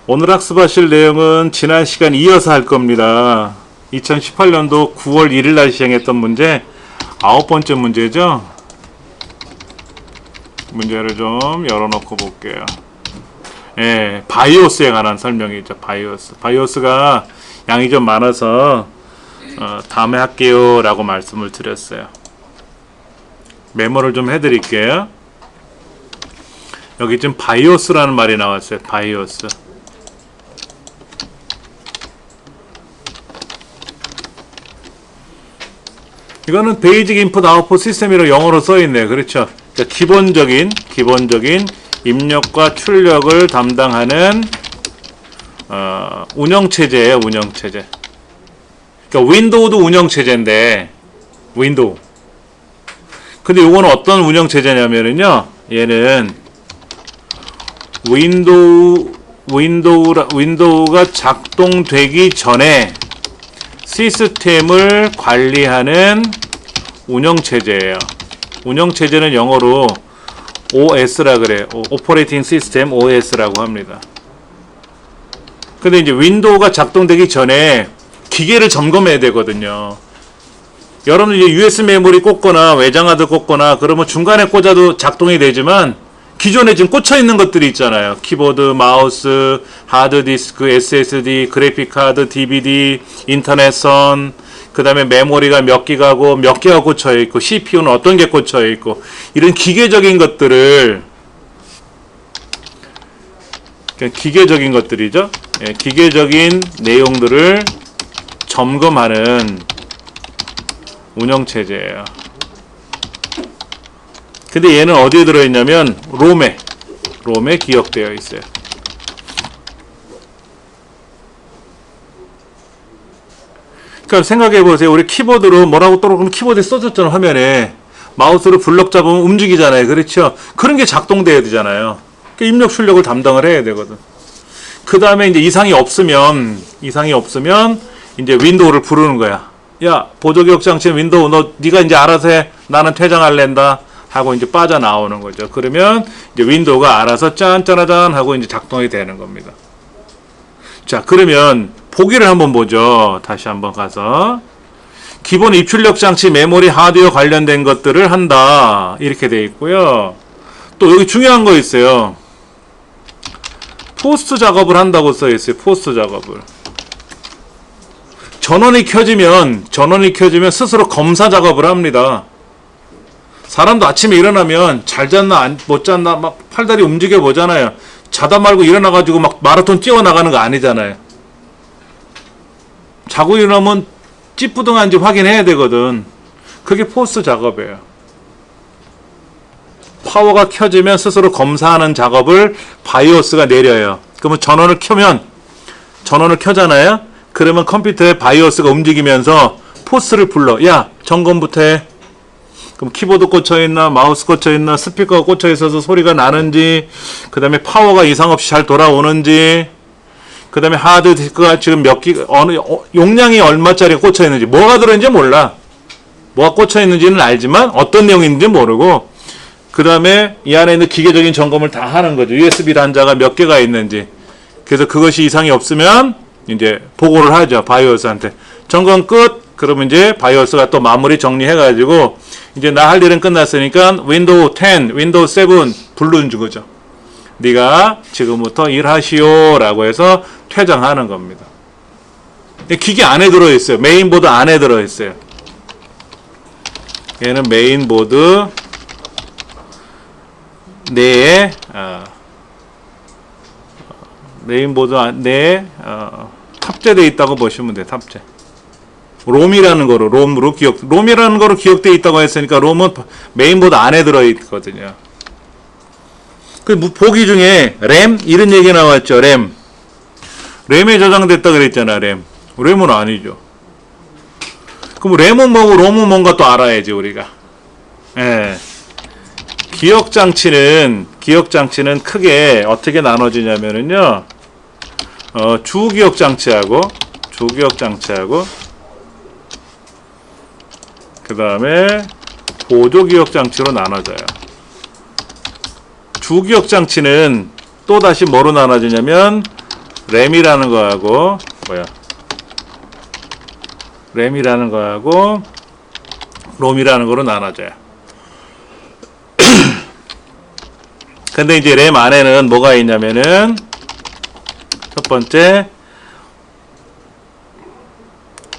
오늘 학습하실 내용은 지난 시간 이어서 할 겁니다. 2018년도 9월 1일 날 시행했던 문제 9번째 문제죠. 문제를 좀 열어놓고 볼게요. 예, 바이오스에 관한 설명이죠. 바이오스가 양이 좀 많아서 다음에 할게요 라고 말씀을 드렸어요. 메모를 좀 해드릴게요. 여기 지금 바이오스라는 말이 나왔어요. 바이오스. 이거는 베이직 인풋 아웃풋 시스템이라고 영어로 써있네요. 그렇죠. 그러니까 기본적인 입력과 출력을 담당하는 운영체제예요. 운영체제. 그러니까 윈도우도 운영체제인데 윈도우. 근데 이거는 어떤 운영체제냐면요. 얘는 윈도우가 작동되기 전에 시스템을 관리하는 운영체제예요. 운영체제는 영어로 OS라 그래요. 오퍼레이팅 시스템 OS라고 합니다. 근데 이제 윈도우가 작동되기 전에 기계를 점검해야 되거든요. 여러분 이제 USB 메모리 꽂거나 외장하드 꽂거나 그러면 중간에 꽂아도 작동이 되지만 기존에 지금 꽂혀 있는 것들이 있잖아요. 키보드, 마우스, 하드디스크, SSD, 그래픽카드, DVD, 인터넷선, 그 다음에 메모리가 몇 기가고 몇 개가 꽂혀 있고 CPU는 어떤 게 꽂혀 있고 이런 기계적인 것들을 기계적인 것들이죠. 예, 기계적인 내용들을 점검하는 운영체제예요. 근데 얘는 어디에 들어있냐면 롬에 기억되어 있어요. 그러니까 생각해보세요. 우리 키보드로 뭐라고 떨어지면 키보드에 써졌잖아. 화면에 마우스로 블럭 잡으면 움직이잖아요. 그렇죠? 그런 게 작동돼야 되잖아요. 그러니까 입력 출력을 담당을 해야 되거든. 그 다음에 이제 이상이 없으면 이제 윈도우를 부르는 거야. 야, 보조기억 장치 윈도우 네가 이제 알아서 해. 나는 퇴장할랜다. 하고 이제 빠져나오는 거죠. 그러면 이제 윈도우가 알아서 짠짜라짠 하고 이제 작동이 되는 겁니다. 자, 그러면 보기를 한번 보죠. 다시 한번 가서 기본 입출력 장치, 메모리, 하드웨어 관련된 것들을 한다. 이렇게 되어 있고요. 또 여기 중요한 거 있어요. 포스트 작업을 한다고 써 있어요. 포스트 작업을. 전원이 켜지면 스스로 검사 작업을 합니다. 사람도 아침에 일어나면 잘 잤나 못 잤나 막 팔다리 움직여 보잖아요. 자다 말고 일어나가지고 막 마라톤 뛰어나가는 거 아니잖아요. 자고 일어나면 찌뿌둥한지 확인해야 되거든. 그게 포스트 작업이에요. 파워가 켜지면 스스로 검사하는 작업을 바이오스가 내려요. 그러면 전원을 켜잖아요. 그러면 컴퓨터의 바이오스가 움직이면서 포스트를 불러. 야, 점검부터 해. 그럼 키보드 꽂혀있나, 마우스 꽂혀있나, 스피커가 꽂혀있어서 소리가 나는지, 그 다음에 파워가 이상 없이 잘 돌아오는지, 그 다음에 하드디스크가 지금 용량이 얼마짜리 꽂혀있는지, 뭐가 들어있는지 몰라. 뭐가 꽂혀있는지는 알지만 어떤 내용인지 모르고, 그 다음에 이 안에 있는 기계적인 점검을 다 하는 거죠. USB 단자가 몇 개가 있는지. 그래서 그것이 이상이 없으면 이제 보고를 하죠. 바이오스한테. 점검 끝! 그러면 이제 바이오스가 또 마무리 정리해가지고 이제 나 할 일은 끝났으니까 윈도우 10, 윈도우 7 부르는 거죠. 네가 지금부터 일하시오 라고 해서 퇴장하는 겁니다. 기계 안에 들어있어요. 메인보드 안에 들어있어요. 얘는 메인보드 내에 메인보드 내에 탑재되어 있다고 보시면 돼요. 탑재. 롬이라는 거로 기억되어 있다고 했으니까 롬은 메인보드 안에 들어있거든요. 그 보기 중에 램 이런 얘기 나왔죠. 램에 저장됐다 그랬잖아. 램은 아니죠. 그럼 램은 뭐고 롬은 뭔가 또 알아야지 우리가. 예. 기억장치는 크게 어떻게 나눠지냐면은요. 주기억장치하고 그 다음에 보조기억장치로 나눠져요. 주기억장치는 또다시 뭐로 나눠지냐면 램이라는 거하고 램이라는 거하고 롬이라는 거로 나눠져요. 근데 이제 램 안에는 뭐가 있냐면은 첫 번째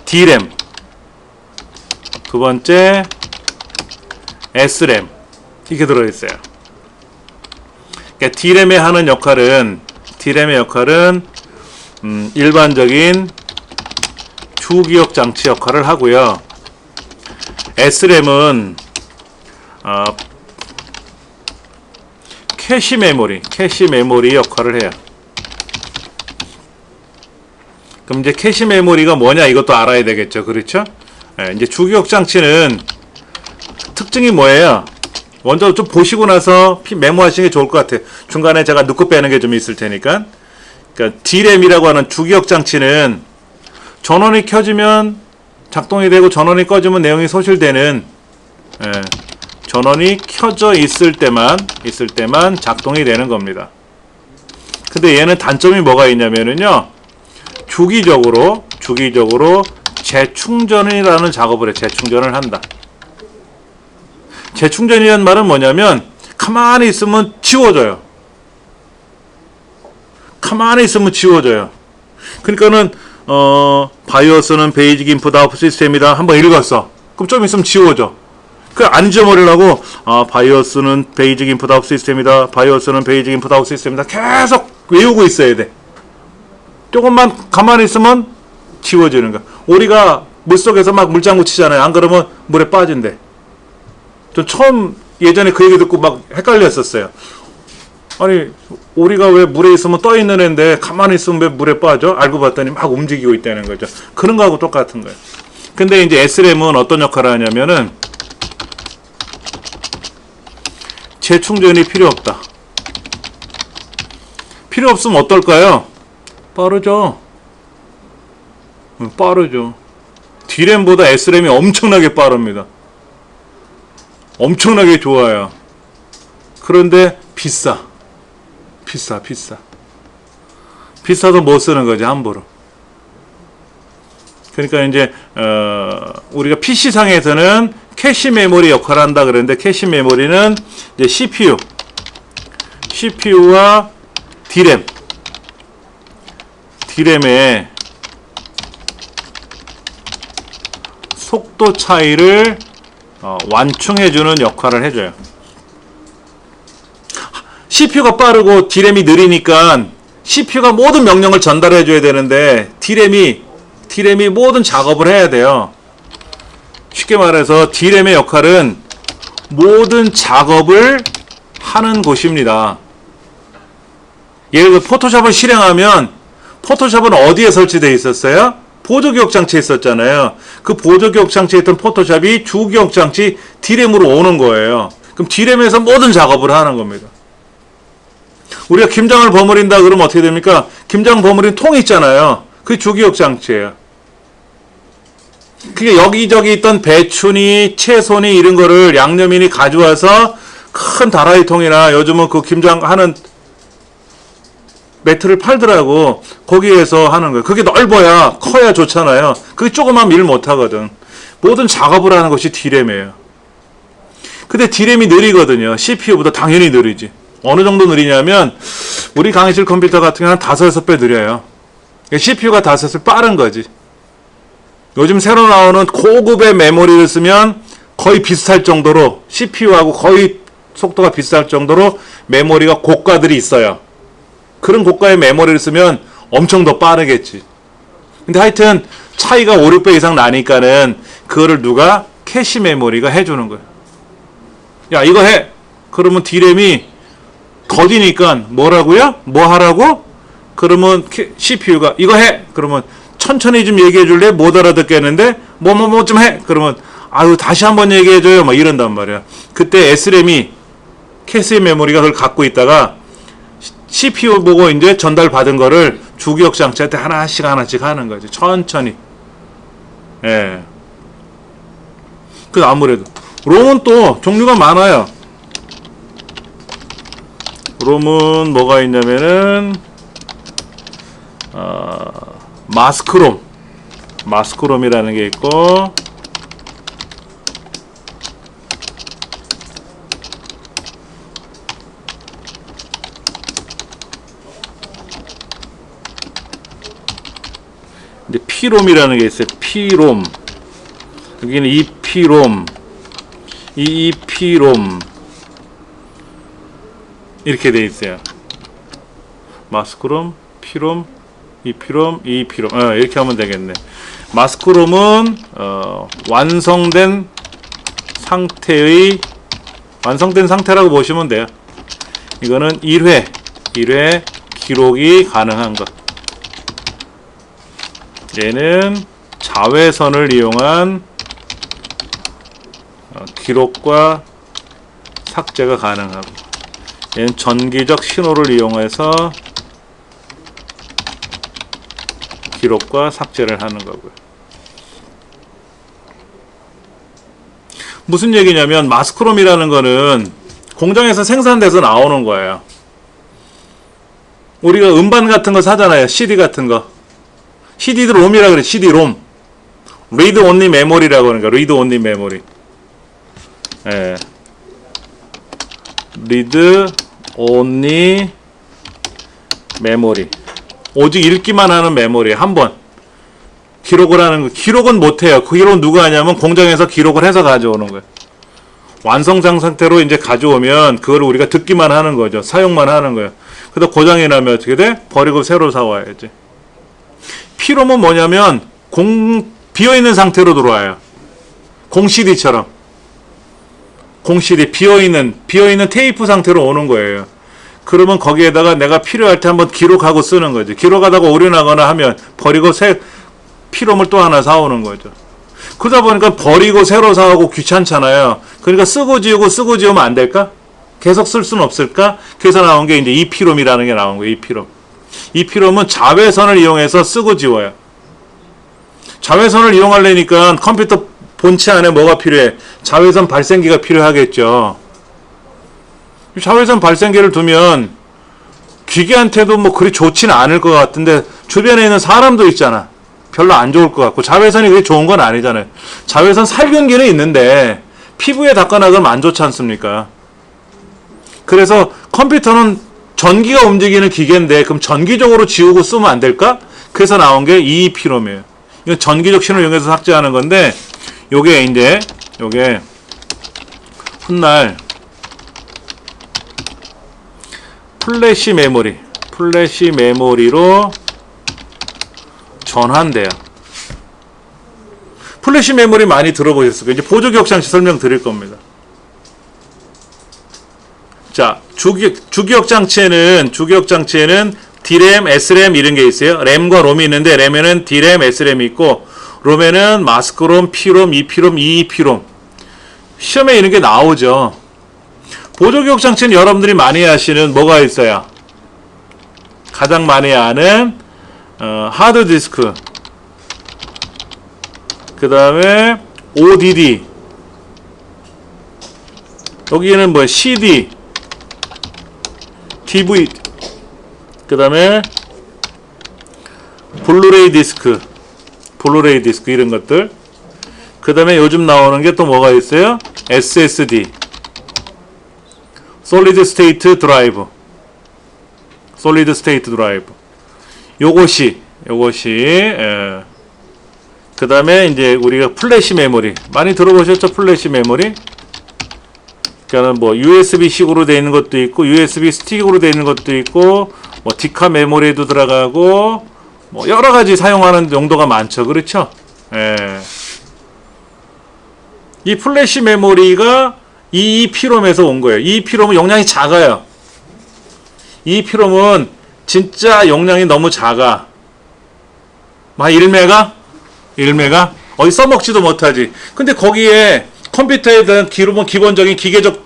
D램, 두 번째 S램 이렇게 들어있어요. 그러니까 D램의 하는 역할은 일반적인 주기억 장치 역할을 하고요. S램은 캐시 메모리 역할을 해요. 그럼 이제 캐시 메모리가 뭐냐 이것도 알아야 되겠죠. 그렇죠? 예, 이제 주기억 장치는 특징이 뭐예요? 먼저 좀 보시고 나서 메모하시는 게 좋을 것 같아요. 중간에 제가 넣고 빼는 게 좀 있을 테니까. 그러니까 D램이라고 하는 주기억 장치는 전원이 켜지면 작동이 되고 전원이 꺼지면 내용이 소실되는, 전원이 켜져 있을 때만 작동이 되는 겁니다. 근데 얘는 단점이 뭐가 있냐면은요, 주기적으로 재충전이라는 작업을 해. 재충전을 한다. 재충전이라는 말은 뭐냐면 가만히 있으면 지워져요. 그러니까는 바이오스는 베이직 인풋 아웃풋 시스템이다 한번 읽었어. 그럼 좀 있으면 지워져. 그 안 잊어버리려고 바이오스는 베이직 인풋 아웃 시스템이다. 바이오스는 베이직 인풋 아웃 시스템이다. 계속 외우고 있어야 돼. 조금만 가만히 있으면 지워지는 거야. 오리가 물속에서 막 물장구 치잖아요. 안 그러면 물에 빠진대. 전 처음 예전에 그 얘기 듣고 막 헷갈렸었어요. 아니 오리가 왜 물에 있으면 떠 있는 애인데 가만히 있으면 왜 물에 빠져? 알고 봤더니 막 움직이고 있다는 거죠. 그런 거하고 똑같은 거예요. 근데 이제 S램은 어떤 역할을 하냐면은 재충전이 필요 없다. 필요 없으면 어떨까요? 빠르죠. D램보다 S램이 엄청나게 빠릅니다. 엄청나게 좋아요. 그런데 비싸. 비싸도 못 쓰는 거지, 함부로. 그러니까 이제 우리가 PC상에서는 캐시 메모리 역할을 한다 그랬는데, 캐시 메모리는 이제 CPU와 D램의 속도 차이를 완충해주는 역할을 해줘요. CPU가 빠르고 D램이 느리니까 CPU가 모든 명령을 전달해줘야 되는데 D램이 모든 작업을 해야 돼요. 쉽게 말해서 D램의 역할은 모든 작업을 하는 곳입니다. 예를 들어 포토샵을 실행하면 포토샵은 어디에 설치되어 있었어요? 보조기억 장치에 있었잖아요. 그 보조기억 장치에 있던 포토샵이 주기억 장치 D램으로 오는 거예요. 그럼 D램에서 모든 작업을 하는 겁니다. 우리가 김장을 버무린다 그러면 어떻게 됩니까? 김장 버무린 통 있잖아요. 그게 주기억 장치예요. 그게 여기저기 있던 배추니 채소니 이런 거를 양념이니 가져와서 큰 다라이 통이나 요즘은 그 김장하는 매트를 팔더라고. 거기에서 하는 거예요. 그게 넓어야 커야 좋잖아요. 그게 조그만 일 못하거든. 모든 작업을 하는 것이 D램이에요. 근데 D램이 느리거든요. CPU보다 당연히 느리지. 어느 정도 느리냐면 우리 강의실 컴퓨터 같은 경우는 5-6배 느려요. CPU가 5배 빠른 거지. 요즘 새로 나오는 고급의 메모리를 쓰면 거의 비슷할 정도로, CPU하고 거의 속도가 비슷할 정도로 메모리가 고가들이 있어요. 그런 고가의 메모리를 쓰면 엄청 더 빠르겠지. 근데 하여튼 차이가 5-6배 이상 나니까는 그거를 누가 캐시 메모리가 해주는 거예요. 야 이거 해. 그러면 D램이 더디니까 뭐라고요? 뭐 하라고? 그러면 CPU가 이거 해. 그러면 천천히 좀 얘기해 줄래? 못 알아듣겠는데 뭐 좀 해. 그러면 아유 다시 한번 얘기해 줘요. 막 이런단 말이야. 그때 S램이 캐시 메모리가 그걸 갖고 있다가 CPU 보고 이제 전달 받은 거를 주기억 장치한테 하나씩 하는 거지. 천천히. 예. 그 아무래도 롬은 또 종류가 많아요. 롬은 뭐가 있냐면은 마스크롬이라는 게 있고, 이제 피롬이라는 게 있어요. 피롬. 여기는 이피롬, 이피롬 이렇게 돼 있어요. 마스크롬, 피롬, 이피롬, 이피롬. 이렇게 하면 되겠네. 마스크롬은 완성된 상태라고 보시면 돼요. 이거는 1회 기록이 가능한 것. 얘는 자외선을 이용한 기록과 삭제가 가능하고, 얘는 전기적 신호를 이용해서 기록과 삭제를 하는 거고요. 무슨 얘기냐면 마스크롬이라는 거는 공장에서 생산돼서 나오는 거예요. 우리가 음반 같은 거 사잖아요. CD 같은 거. CD 롬이라 그래. CD 롬. Read Only Memory라고 하는 거야. Read Only Memory. 예. Read Only Memory. 오직 읽기만 하는 메모리. 한 번 기록을 하는 거. 기록은 못해요. 그 기록은 누가 하냐면 공장에서 기록을 해서 가져오는 거예요. 완성상 상태로 이제 가져오면 그걸 우리가 듣기만 하는 거죠. 사용만 하는 거예요. 그래서 고장이 나면 어떻게 돼? 버리고 새로 사와야지. 피롬은 뭐냐면 비어있는 상태로 들어와요. 공 CD처럼. 공 CD 비어있는 테이프 상태로 오는 거예요. 그러면 거기에다가 내가 필요할 때 한번 기록하고 쓰는 거죠. 기록하다가 오류나거나 하면 버리고 새 피롬을 또 하나 사오는 거죠. 그러다 보니까 버리고 새로 사오고 귀찮잖아요. 그러니까 쓰고 지우면 안 될까? 계속 쓸 수는 없을까? 그래서 나온 게 이제 이피롬이라는 게 나온 거예요. 이피롬은 자외선을 이용해서 쓰고 지워요. 자외선을 이용하려니까 컴퓨터 본체 안에 뭐가 필요해? 자외선 발생기가 필요하겠죠. 자외선 발생기를 두면 기계한테도 뭐 그리 좋지는 않을 것 같은데 주변에 있는 사람도 있잖아. 별로 안 좋을 것 같고, 자외선이 그게 좋은 건 아니잖아요. 자외선 살균기는 있는데 피부에 닿거나 그러면 안 좋지 않습니까? 그래서 컴퓨터는 전기가 움직이는 기계인데 그럼 전기적으로 지우고 쓰면 안 될까? 그래서 나온 게 이피롬이에요. 이건 전기적 신호를 이용해서 삭제하는 건데, 요게 훗날 플래시 메모리로 전환돼요. 플래시 메모리 많이 들어보셨을 거예요. 이제 보조기억장치 설명드릴 겁니다. 자, 주기억장치에는 D램, S램 이런 게 있어요. 램과 롬이 있는데 램에는 D램, S램이 있고, 롬에는 마스크롬, 피롬, 이피롬, 이피롬. 시험에 이런 게 나오죠. 보조기억장치는 여러분들이 많이 아시는 뭐가 있어요? 가장 많이 아는 하드디스크, 그 다음에 ODD, 여기는 뭐 CD, DVD, 그 다음에 블루레이 디스크 이런 것들. 그 다음에 요즘 나오는 게 또 뭐가 있어요? SSD, 솔리드 스테이트 드라이브. 요것이 그 다음에 이제 우리가 플래시 메모리 많이 들어보셨죠? 플래시 메모리. 그러니까 뭐 USB-C식으로 되어 있는 것도 있고, USB 스틱으로 되어 있는 것도 있고, 뭐 디카 메모리에도 들어가고, 뭐 여러 가지 사용하는 용도가 많죠. 그렇죠? 이 플래시 메모리가 이피롬에서 온 거예요. 이피롬은 용량이 작아요. 이피롬은 진짜 용량이 너무 작아. 막 1메가? 어디 써먹지도 못하지. 근데 거기에 컴퓨터에 대한 기본적인 기계적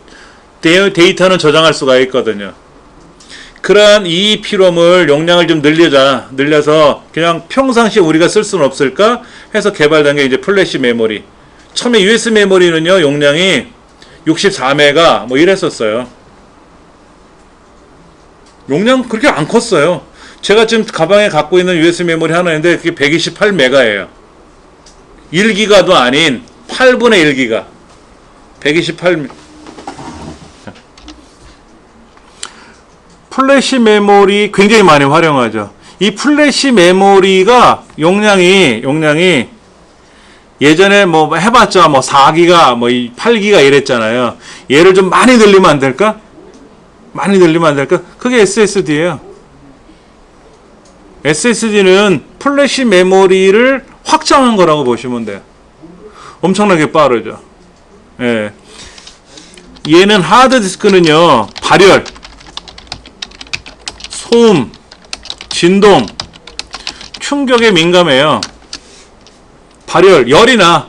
데이터는 저장할 수가 있거든요. 그러한 이피롬을 용량을 좀 늘려서 그냥 평상시에 우리가 쓸 수는 없을까 해서 개발된 게 이제 플래시 메모리. 처음에 US 메모리는요, 용량이 64메가 뭐 이랬었어요. 용량 그렇게 안 컸어요. 제가 지금 가방에 갖고 있는 USB 메모리 하나인데 그게 128메가예요. 1기가도 아닌 8분의 1기가. 128. 플래시 메모리 굉장히 많이 활용하죠. 이 플래시 메모리가 용량이 예전에 뭐 해봤자 뭐 4기가 뭐 8기가 이랬잖아요. 얘를 좀 많이 늘리면 안 될까? 많이 늘리면 안 될까? 그게 SSD예요. SSD는 플래시 메모리를 확장한 거라고 보시면 돼요. 엄청나게 빠르죠. 예. 얘는 하드디스크는요, 발열, 소음, 진동, 충격에 민감해요. 발열, 열이 나.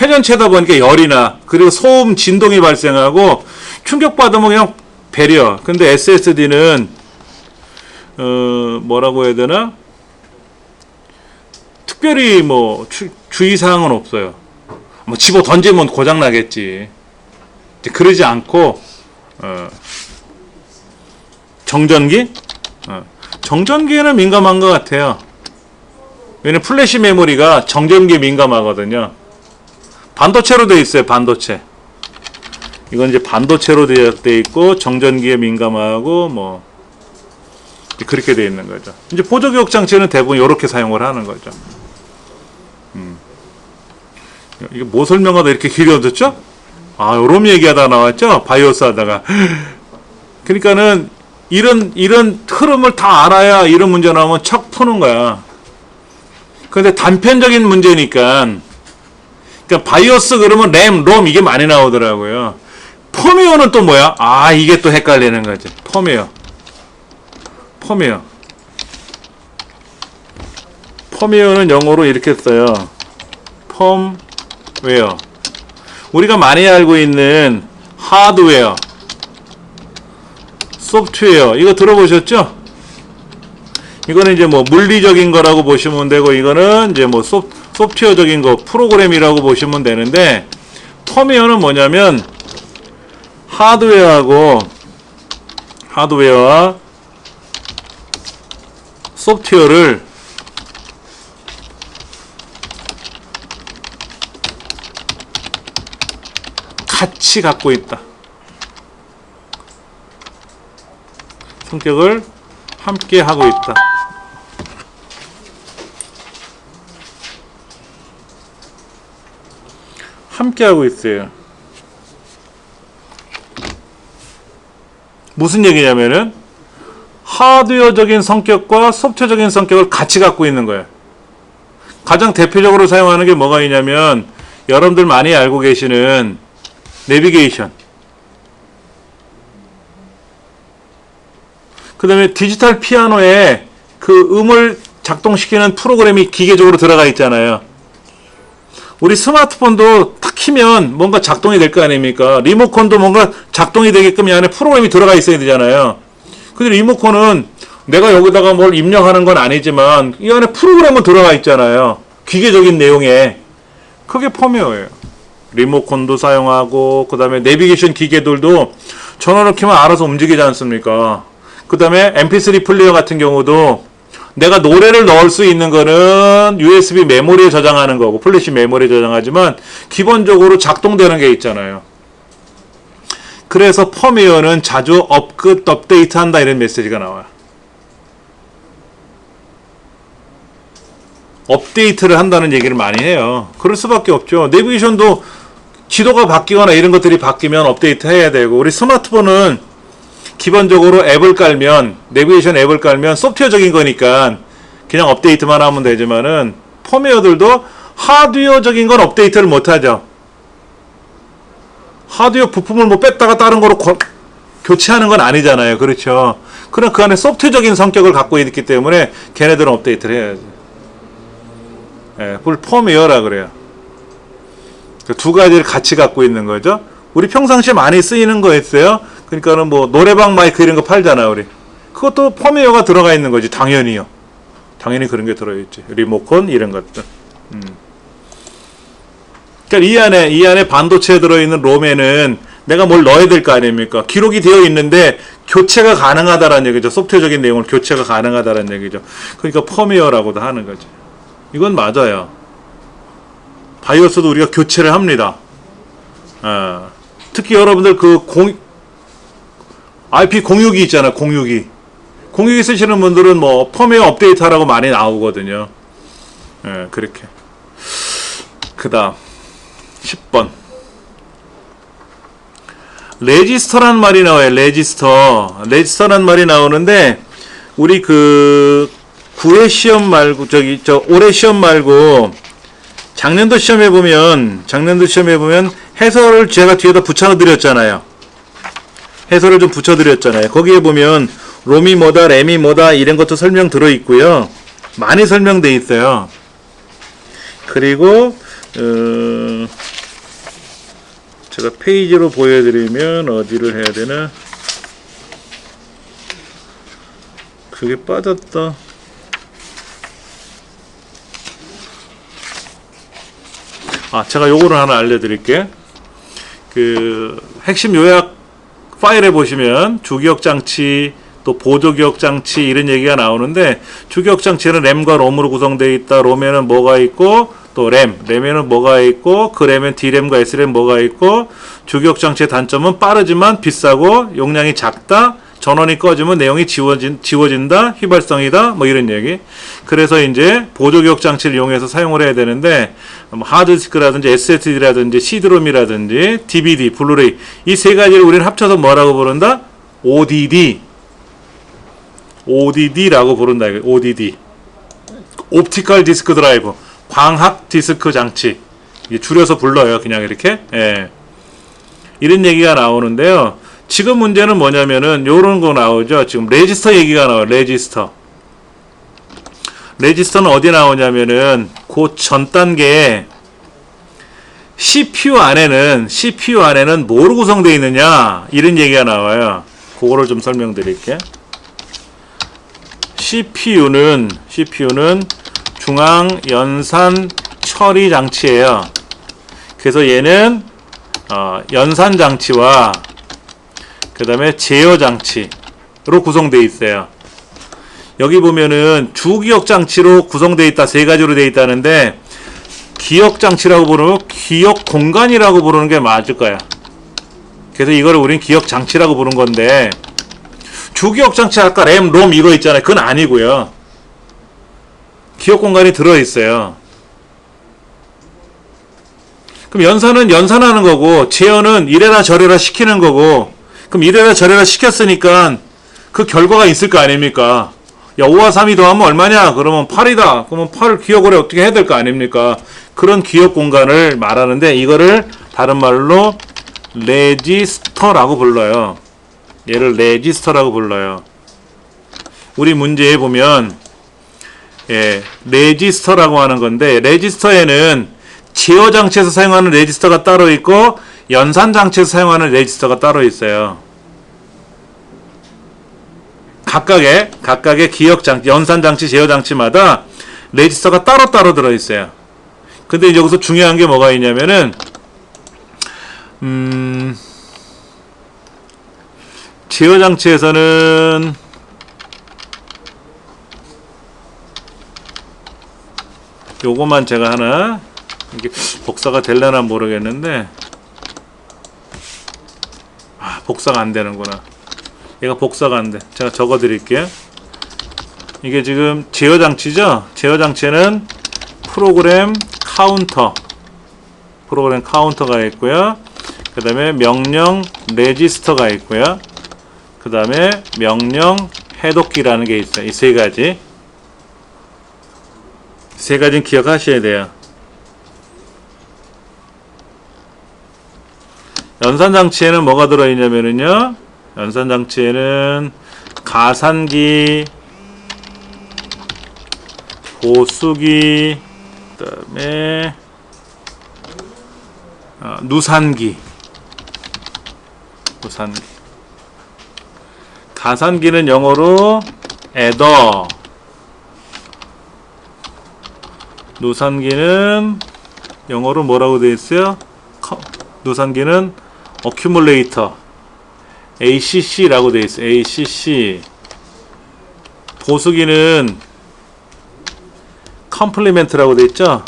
회전체다 보니까 열이 나. 그리고 소음, 진동이 발생하고 충격받으면 그냥 배려. 근데 SSD는 뭐라고 해야 되나? 특별히 뭐 주의사항은 없어요. 뭐 집어 던지면 고장 나겠지. 그러지 않고 정전기? 정전기에는 민감한 것 같아요. 왜냐면 플래시 메모리가 정전기에 민감하거든요. 반도체로 되어 있어요. 반도체. 이건 이제 반도체로 되어 있고 정전기에 민감하고 뭐 그렇게 되어 있는 거죠. 이제 보조교육 장치는 대부분 이렇게 사용을 하는 거죠. 이게 뭐 설명하다 이렇게 길어졌죠? 아, 요런 얘기하다 나왔죠? 바이오스 하다가. 그러니까는 이런 흐름을 다 알아야 이런 문제 나오면 척 푸는 거야. 근데 단편적인 문제니까, 그러니까 바이오스 그러면 램, 롬 이게 많이 나오더라고요. 펌웨어는 또 뭐야? 아, 이게 또 헷갈리는 거지. 펌웨어. 펌웨어는 영어로 이렇게 써요. 펌웨어. 우리가 많이 알고 있는 하드웨어, 소프트웨어, 이거 들어보셨죠? 이거는 이제 뭐 물리적인 거라고 보시면 되고, 이거는 이제 뭐 소프트웨어적인 거, 프로그램이라고 보시면 되는데, 펌웨어는 뭐냐면 하드웨어와 소프트웨어를 같이 갖고 있다. 성격을 함께 하고 있다. 함께 하고 있어요. 무슨 얘기냐면은 하드웨어적인 성격과 소프트웨어적인 성격을 같이 갖고 있는 거예요. 가장 대표적으로 사용하는 게 뭐가 있냐면 여러분들 많이 알고 계시는 내비게이션, 그 다음에 디지털 피아노에 그 음을 작동시키는 프로그램이 기계적으로 들어가 있잖아요. 우리 스마트폰도 탁 키면 뭔가 작동이 될 거 아닙니까? 리모컨도 뭔가 작동이 되게끔 이 안에 프로그램이 들어가 있어야 되잖아요. 근데 리모컨은 내가 여기다가 뭘 입력하는 건 아니지만 이 안에 프로그램은 들어가 있잖아요. 기계적인 내용에. 그게 펌웨어예요. 리모컨도 사용하고, 그 다음에 내비게이션 기계들도 전원을 켜면 알아서 움직이지 않습니까? 그 다음에 mp3 플레이어 같은 경우도 내가 노래를 넣을 수 있는 거는 USB 메모리에 저장하는 거고, 플래시 메모리에 저장하지만 기본적으로 작동되는 게 있잖아요. 그래서 펌웨어는 자주 업데이트 한다 이런 메시지가 나와요. 업데이트를 한다는 얘기를 많이 해요. 그럴 수밖에 없죠. 내비게이션도 지도가 바뀌거나 이런 것들이 바뀌면 업데이트 해야 되고, 우리 스마트폰은 기본적으로 앱을 깔면, 내비게이션 앱을 깔면 소프트웨어적인 거니까 그냥 업데이트만 하면 되지만은 펌웨어들도 하드웨어적인 건 업데이트를 못 하죠. 하드웨어 부품을 뭐 뺐다가 다른 거로 교체하는 건 아니잖아요. 그렇죠. 그럼 그 안에 소프트웨어적인 성격을 갖고 있기 때문에 걔네들은 업데이트를 해야죠. 예, 그걸 펌웨어라 그래요. 두 가지를 같이 갖고 있는 거죠. 우리 평상시에 많이 쓰이는 거였어요. 그러니까는 뭐 노래방 마이크 이런 거 팔잖아, 우리. 그것도 펌웨어가 들어가 있는 거지, 당연히요. 당연히 그런 게 들어있지. 리모컨 이런 것들. 그러니까 이 안에 반도체에 들어있는 롬에는 내가 뭘 넣어야 될 거 아닙니까? 기록이 되어 있는데 교체가 가능하다라는 얘기죠. 소프트웨어적인 내용을 교체가 가능하다라는 얘기죠. 그러니까 펌웨어라고도 하는 거죠. 이건 맞아요. 바이오스도 우리가 교체를 합니다. 특히 여러분들 그 IP 공유기 있잖아요. 공유기 쓰시는 분들은 뭐 펌웨어 업데이트하라고 많이 나오거든요. 그렇게. 그 다음 10번 레지스터란 말이 나와요. 레지스터란 말이 나오는데 우리 그 9회 시험 말고 올해 시험 말고 작년도 시험에 보면 해설을 제가 뒤에다 붙여드렸잖아요. 해설을 좀 붙여드렸잖아요. 거기에 보면 롬이 뭐다, 램이 뭐다 이런 것도 설명 들어있고요. 많이 설명돼 있어요. 그리고 제가 페이지로 보여드리면 어디를 해야 되나? 그게 빠졌다. 제가 요거를 하나 알려드릴게요. 그 핵심 요약 파일에 보시면 주기억장치 또 보조기억장치 이런 얘기가 나오는데, 주기억장치는 램과 롬으로 구성되어 있다. 롬에는 뭐가 있고 또 램에는 뭐가 있고, 그 램엔 D램과 S램 뭐가 있고, 주기억장치의 단점은 빠르지만 비싸고 용량이 작다. 전원이 꺼지면 내용이 지워진다. 휘발성이다. 뭐 이런 얘기. 그래서 이제 보조기억장치를 이용해서 사용을 해야 되는데, 하드디스크라든지 SSD라든지 CD롬이라든지 DVD, 블루레이 이 세 가지를 우리는 합쳐서 뭐라고 부른다? ODD라고 부른다. ODD. 옵티컬 디스크 드라이브. 광학 디스크 장치. 이게 줄여서 불러요. 그냥 이렇게. 이런 얘기가 나오는데요. 지금 문제는 뭐냐면은 요런 거 나오죠. 지금 레지스터 얘기가 나와요. 레지스터는 어디 나오냐면은 그 전 단계에 CPU 안에는 뭐로 구성되어 있느냐 이런 얘기가 나와요. 그거를 좀 설명드릴게요. CPU는 중앙 연산 처리 장치예요. 그래서 얘는 연산 장치와 그 다음에 제어 장치로 구성되어 있어요. 여기 보면은 주기억 장치로 구성되어 있다. 세 가지로 되어 있다는데, 기억 장치라고 부르고 기억 공간이라고 부르는 게 맞을 거야. 그래서 이거를 우린 기억 장치라고 부른 건데, 주기억 장치 아까 램, 롬 이거 있잖아요. 그건 아니고요. 기억 공간이 들어 있어요. 그럼 연산은 연산하는 거고, 제어는 이래라 저래라 시키는 거고, 그럼 이래라 저래라 시켰으니까 그 결과가 있을 거 아닙니까? 야, 5와 3이 더하면 얼마냐? 그러면 8이다. 그러면 8을 기억을 어떻게 해야 될 거 아닙니까? 그런 기억 공간을 말하는데, 이거를 다른 말로 레지스터라고 불러요. 얘를 레지스터라고 불러요. 우리 문제에 보면 레지스터라고 하는 건데, 레지스터에는 제어 장치에서 사용하는 레지스터가 따로 있고 연산 장치에서 사용하는 레지스터가 따로 있어요. 각각의 기억 장치, 연산 장치, 제어 장치마다 레지스터가 따로따로 들어 있어요. 근데 여기서 중요한 게 뭐가 있냐면은 제어 장치에서는 요거만 제가 하나, 이게 복사가 될려나 모르겠는데, 복사가 안 되는구나. 얘가 복사가 안 돼. 제가 적어 드릴게요. 이게 지금 제어 장치죠? 제어 장치에는 프로그램 카운터가 있고요. 그 다음에 명령 레지스터가 있고요. 그 다음에 명령 해독기라는 게 있어요. 이 세 가지. 세 가지는 기억하셔야 돼요. 연산장치에는 뭐가 들어있냐면요, 연산장치에는 가산기, 보수기, 그 다음에 누산기. 가산기는 영어로 adder, 누산기는 영어로 뭐라고 되어 있어요? 누산기는 어큐뮬레이터 ACC라고 되어 있어요. ACC. 보수기는 컴플리멘트라고 되어 있죠.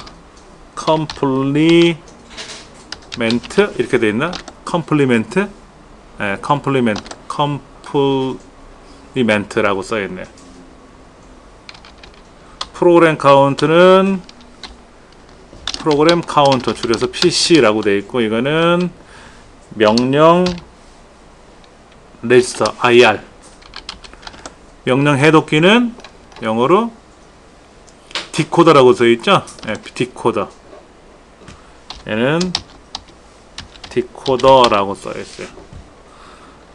컴플리멘트 이렇게 되어 있나? 컴플리멘트? 네, 컴플리멘트라고 써 있네. 프로그램 카운트는 프로그램 카운터 줄여서 PC라고 되어 있고, 이거는 명령 레지스터 IR. 명령 해독기는 영어로 디코더라고 써 있죠. 네, 디코더. 얘는 디코더라고 써 있어요.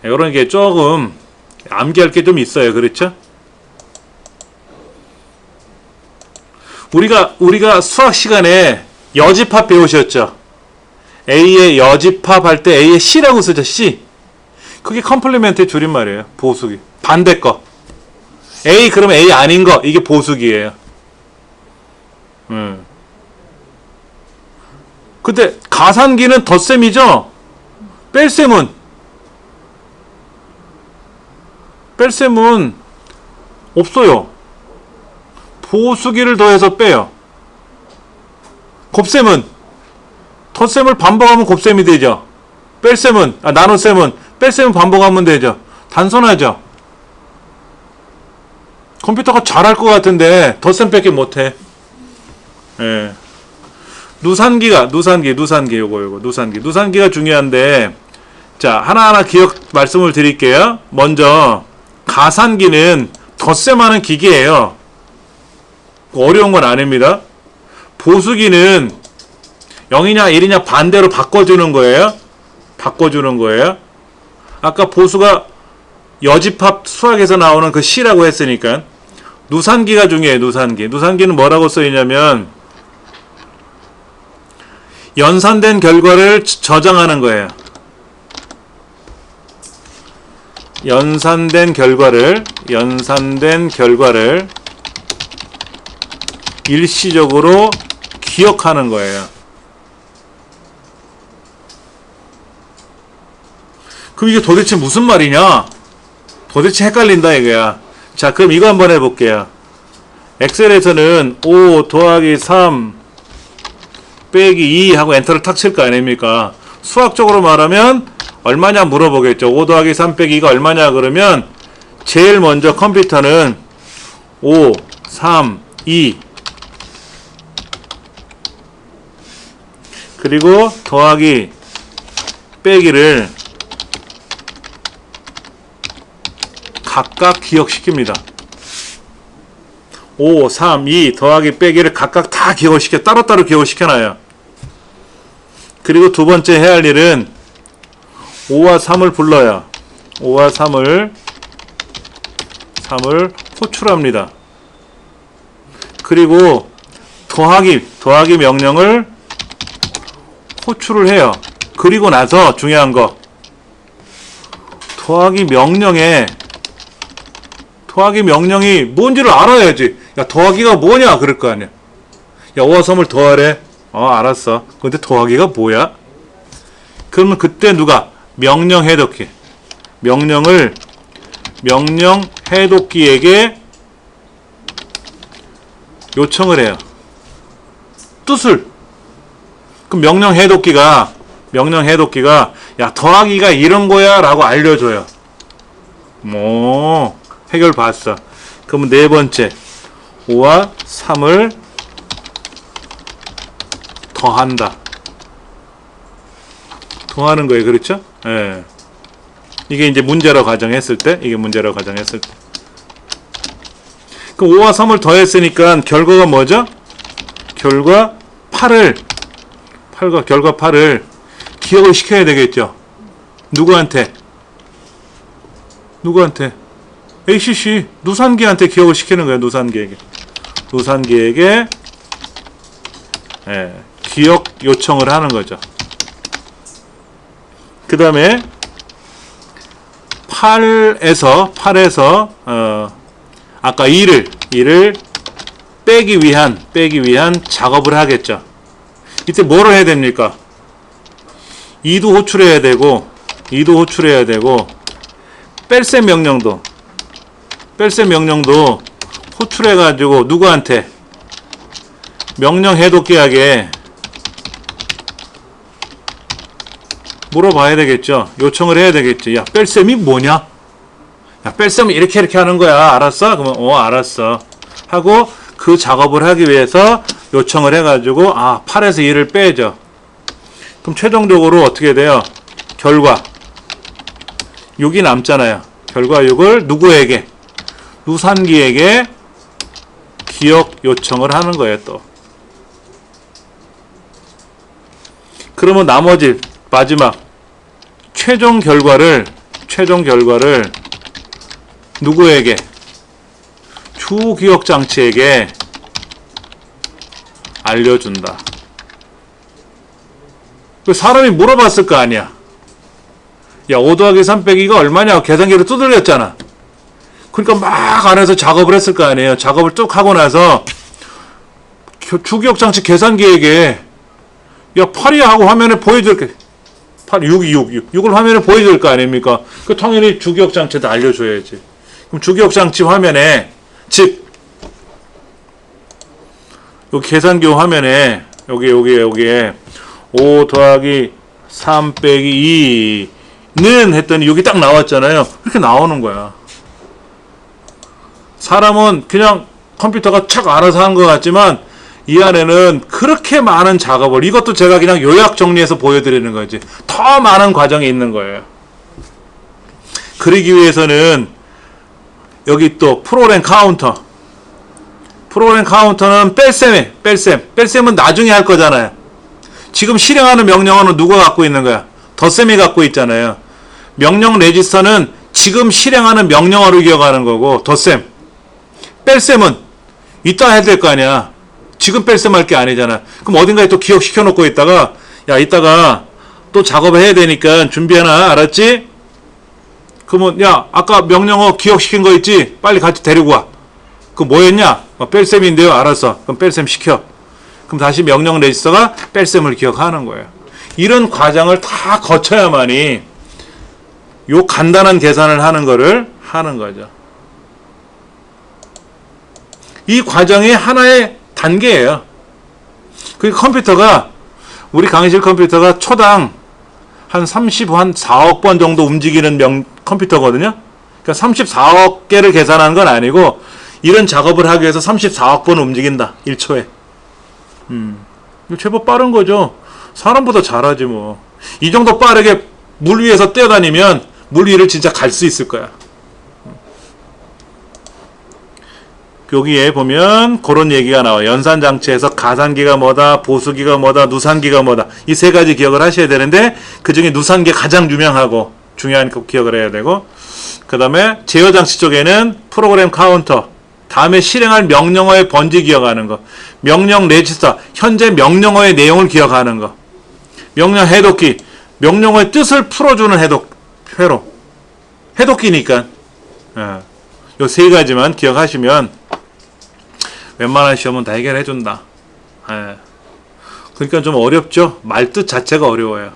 이런 게 조금 암기할 게 좀 있어요. 그렇죠? 우리가 수학 시간에 여집합 배우셨죠? A의 여집합 할 때 A의 C라고 쓰죠. C. 그게 컴플리멘트의 줄임말이에요. 보수기. 반대 거. A 그러면 A 아닌 거. 이게 보수기예요. 근데 가산기는 덧셈이죠? 뺄셈은 없어요. 보수기를 더해서 빼요. 곱셈은 덧셈을 반복하면 곱셈이 되죠. 나눗셈은 뺄셈은 반복하면 되죠. 단순하죠. 컴퓨터가 잘할 것 같은데 덧셈 밖에 못해. 예. 누산기가 중요한데, 자, 하나하나 기억 말씀을 드릴게요. 먼저 가산기는 덧셈하는 기계예요. 어려운 건 아닙니다. 보수기는 0이냐 1이냐 반대로 바꿔주는 거예요. 아까 보수가 여집합 수학에서 나오는 그 C라고 했으니까 누산기가 중요해요. 누산기는 뭐라고 써있냐면 연산된 결과를 저장하는 거예요. 연산된 결과를 일시적으로 기억하는 거예요. 그럼 이게 도대체 무슨 말이냐? 도대체 헷갈린다 이거야. 자, 그럼 이거 한번 해볼게요. 엑셀에서는 5 더하기 3 빼기 2 하고 엔터를 탁 칠 거 아닙니까? 수학적으로 말하면 얼마냐 물어보겠죠. 5 더하기 3 빼기 2가 얼마냐 그러면 제일 먼저 컴퓨터는 5, 3, 2 그리고 더하기 빼기를 각각 기억시킵니다. 5, 3, 2 더하기 빼기를 각각 다 따로따로 기억시켜놔요. 그리고 두 번째 해야 할 일은 5와 3을 불러요. 5와 3을 호출합니다. 그리고 더하기 명령을 호출을 해요. 그리고 나서 중요한 거, 더하기 명령이 뭔지를 알아야지. 야, 더하기가 뭐냐 그럴 거 아니야. 야, 5와 3을 더하래. 알았어. 근데 더하기가 뭐야? 그러면 그때 누가 명령 해독기에게 요청을 해요. 뜻을. 그럼 명령 해독기가 야, 더하기가 이런 거야 라고 알려줘요. 해결 봤어. 그러면 네 번째 5와 3을 더하는 거예요. 그렇죠? 예. 이게 이제 문제로 가정했을 때. 그럼 5와 3을 더했으니까 결과가 뭐죠? 결과 8을 기억을 시켜야 되겠죠. 누구한테? ACC 누산기한테 기억을 시키는 거예요. 누산기에게 기억 요청을 하는 거죠. 그 다음에 8에서 아까 2를 빼기 위한 작업을 하겠죠. 이때 뭐를 해야 됩니까? 2도 호출해야 되고 2도 호출해야 되고, 뺄셈 명령도 호출해가지고 누구한테? 명령 해독계약에 물어봐야 되겠죠. 요청을 해야 되겠지. 야, 뺄셈이 뭐냐? 야, 뺄셈은 이렇게 하는 거야. 알았어? 그러면 알았어 하고 그 작업을 하기 위해서 요청을 해가지고 8에서 2를 빼죠. 그럼 최종적으로 어떻게 돼요? 결과 6이 남잖아요. 결과 6을 누구에게? 누산기에게 기억 요청을 하는 거예요. 또 그러면 나머지 마지막 최종 결과를 누구에게? 주기억장치에게 알려준다. 사람이 물어봤을 거 아니야. 야, 5 더하기 3 빼기가 얼마냐? 계산기로 두들겼잖아. 그러니까 막 안에서 작업을 했을 거 아니에요. 작업을 쭉 하고 나서 주기억장치 계산기에게 야, 8이야 하고 화면에 보여줄게. 8, 6을 화면에 보여줄 거 아닙니까? 그 당연히 주기억장치에다 알려줘야지. 그럼 주기억장치 화면에, 즉, 여기 계산기 화면에, 여기에 5 더하기 3 빼기 2는 했더니 여기 딱 나왔잖아요. 이렇게 나오는 거야. 사람은 그냥 컴퓨터가 착 알아서 한 것 같지만 이 안에는 그렇게 많은 작업을, 이것도 제가 그냥 요약 정리해서 보여드리는 거지. 더 많은 과정이 있는 거예요. 그러기 위해서는 여기 또 프로그램 카운터는 뺄셈은 나중에 할 거잖아요. 지금 실행하는 명령어는 누가 갖고 있는 거야? 덧셈이 갖고 있잖아요. 명령 레지스터는 지금 실행하는 명령어를 기억하는 거고, 덧셈. 뺄셈은 이따 해야 될 거 아니야. 지금 뺄셈 할 게 아니잖아. 그럼 어딘가에 또 기억시켜 놓고 있다가, 야, 이따가 또 작업을 해야 되니까 준비하나, 알았지? 그러면, 야, 아까 명령어 기억시킨 거 있지? 빨리 같이 데리고 와. 그거 뭐였냐? 뺄셈인데요. 알았어. 그럼 뺄셈 시켜. 그럼 다시 명령 레지스터가 뺄셈을 기억하는 거예요. 이런 과정을 다 거쳐야만이 요 간단한 계산을 하는 거를 하는 거죠. 이 과정이 하나의 단계예요. 그 컴퓨터가, 우리 강의실 컴퓨터가 초당 한 4억 번 정도 움직이는 컴퓨터거든요. 그러니까 34억 개를 계산하는 건 아니고, 이런 작업을 하기 위해서 34억 번 움직인다. 1초에. 제법 빠른 거죠. 사람보다 잘하지 뭐. 이 정도 빠르게 물 위에서 뛰어다니면 물 위를 진짜 갈 수 있을 거야. 여기에 보면 그런 얘기가 나와요. 연산장치에서 가산기가 뭐다, 보수기가 뭐다, 누산기가 뭐다. 이 세 가지 기억을 하셔야 되는데 그 중에 누산기가 가장 유명하고 중요한 거 기억을 해야 되고, 그 다음에 제어장치 쪽에는 프로그램 카운터, 다음에 실행할 명령어의 번지 기억하는 거, 명령 레지스터, 현재 명령어의 내용을 기억하는 거, 명령 해독기, 명령어의 뜻을 풀어주는 회로. 해독기니까. 요 세 가지만 기억하시면 웬만한 시험은 다 해결해준다. 그러니까 좀 어렵죠? 말뜻 자체가 어려워요.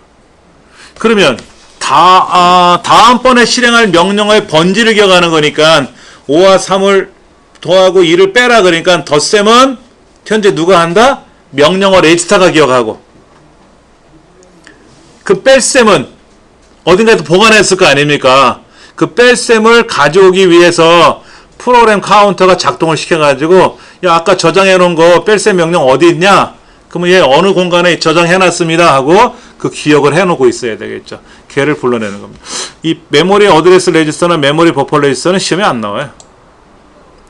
그러면 다음번에 실행할 명령어의 번지를 기억하는 거니까 5와 3을 더하고 2를 빼라. 그러니까 덧셈은 현재 누가 한다? 명령어 레지스터가 기억하고, 그 뺄셈은 어딘가에서 보관했을 거 아닙니까? 그 뺄셈을 가져오기 위해서 프로그램 카운터가 작동을 시켜가지고, 야, 아까 저장해 놓은 거 뺄셈 명령 어디 있냐? 그러면 얘 어느 공간에 저장해 놨습니다 하고 그 기억을 해 놓고 있어야 되겠죠. 걔를 불러내는 겁니다. 이 메모리 어드레스 레지스터나 메모리 버퍼 레지스터는 시험에 안 나와요.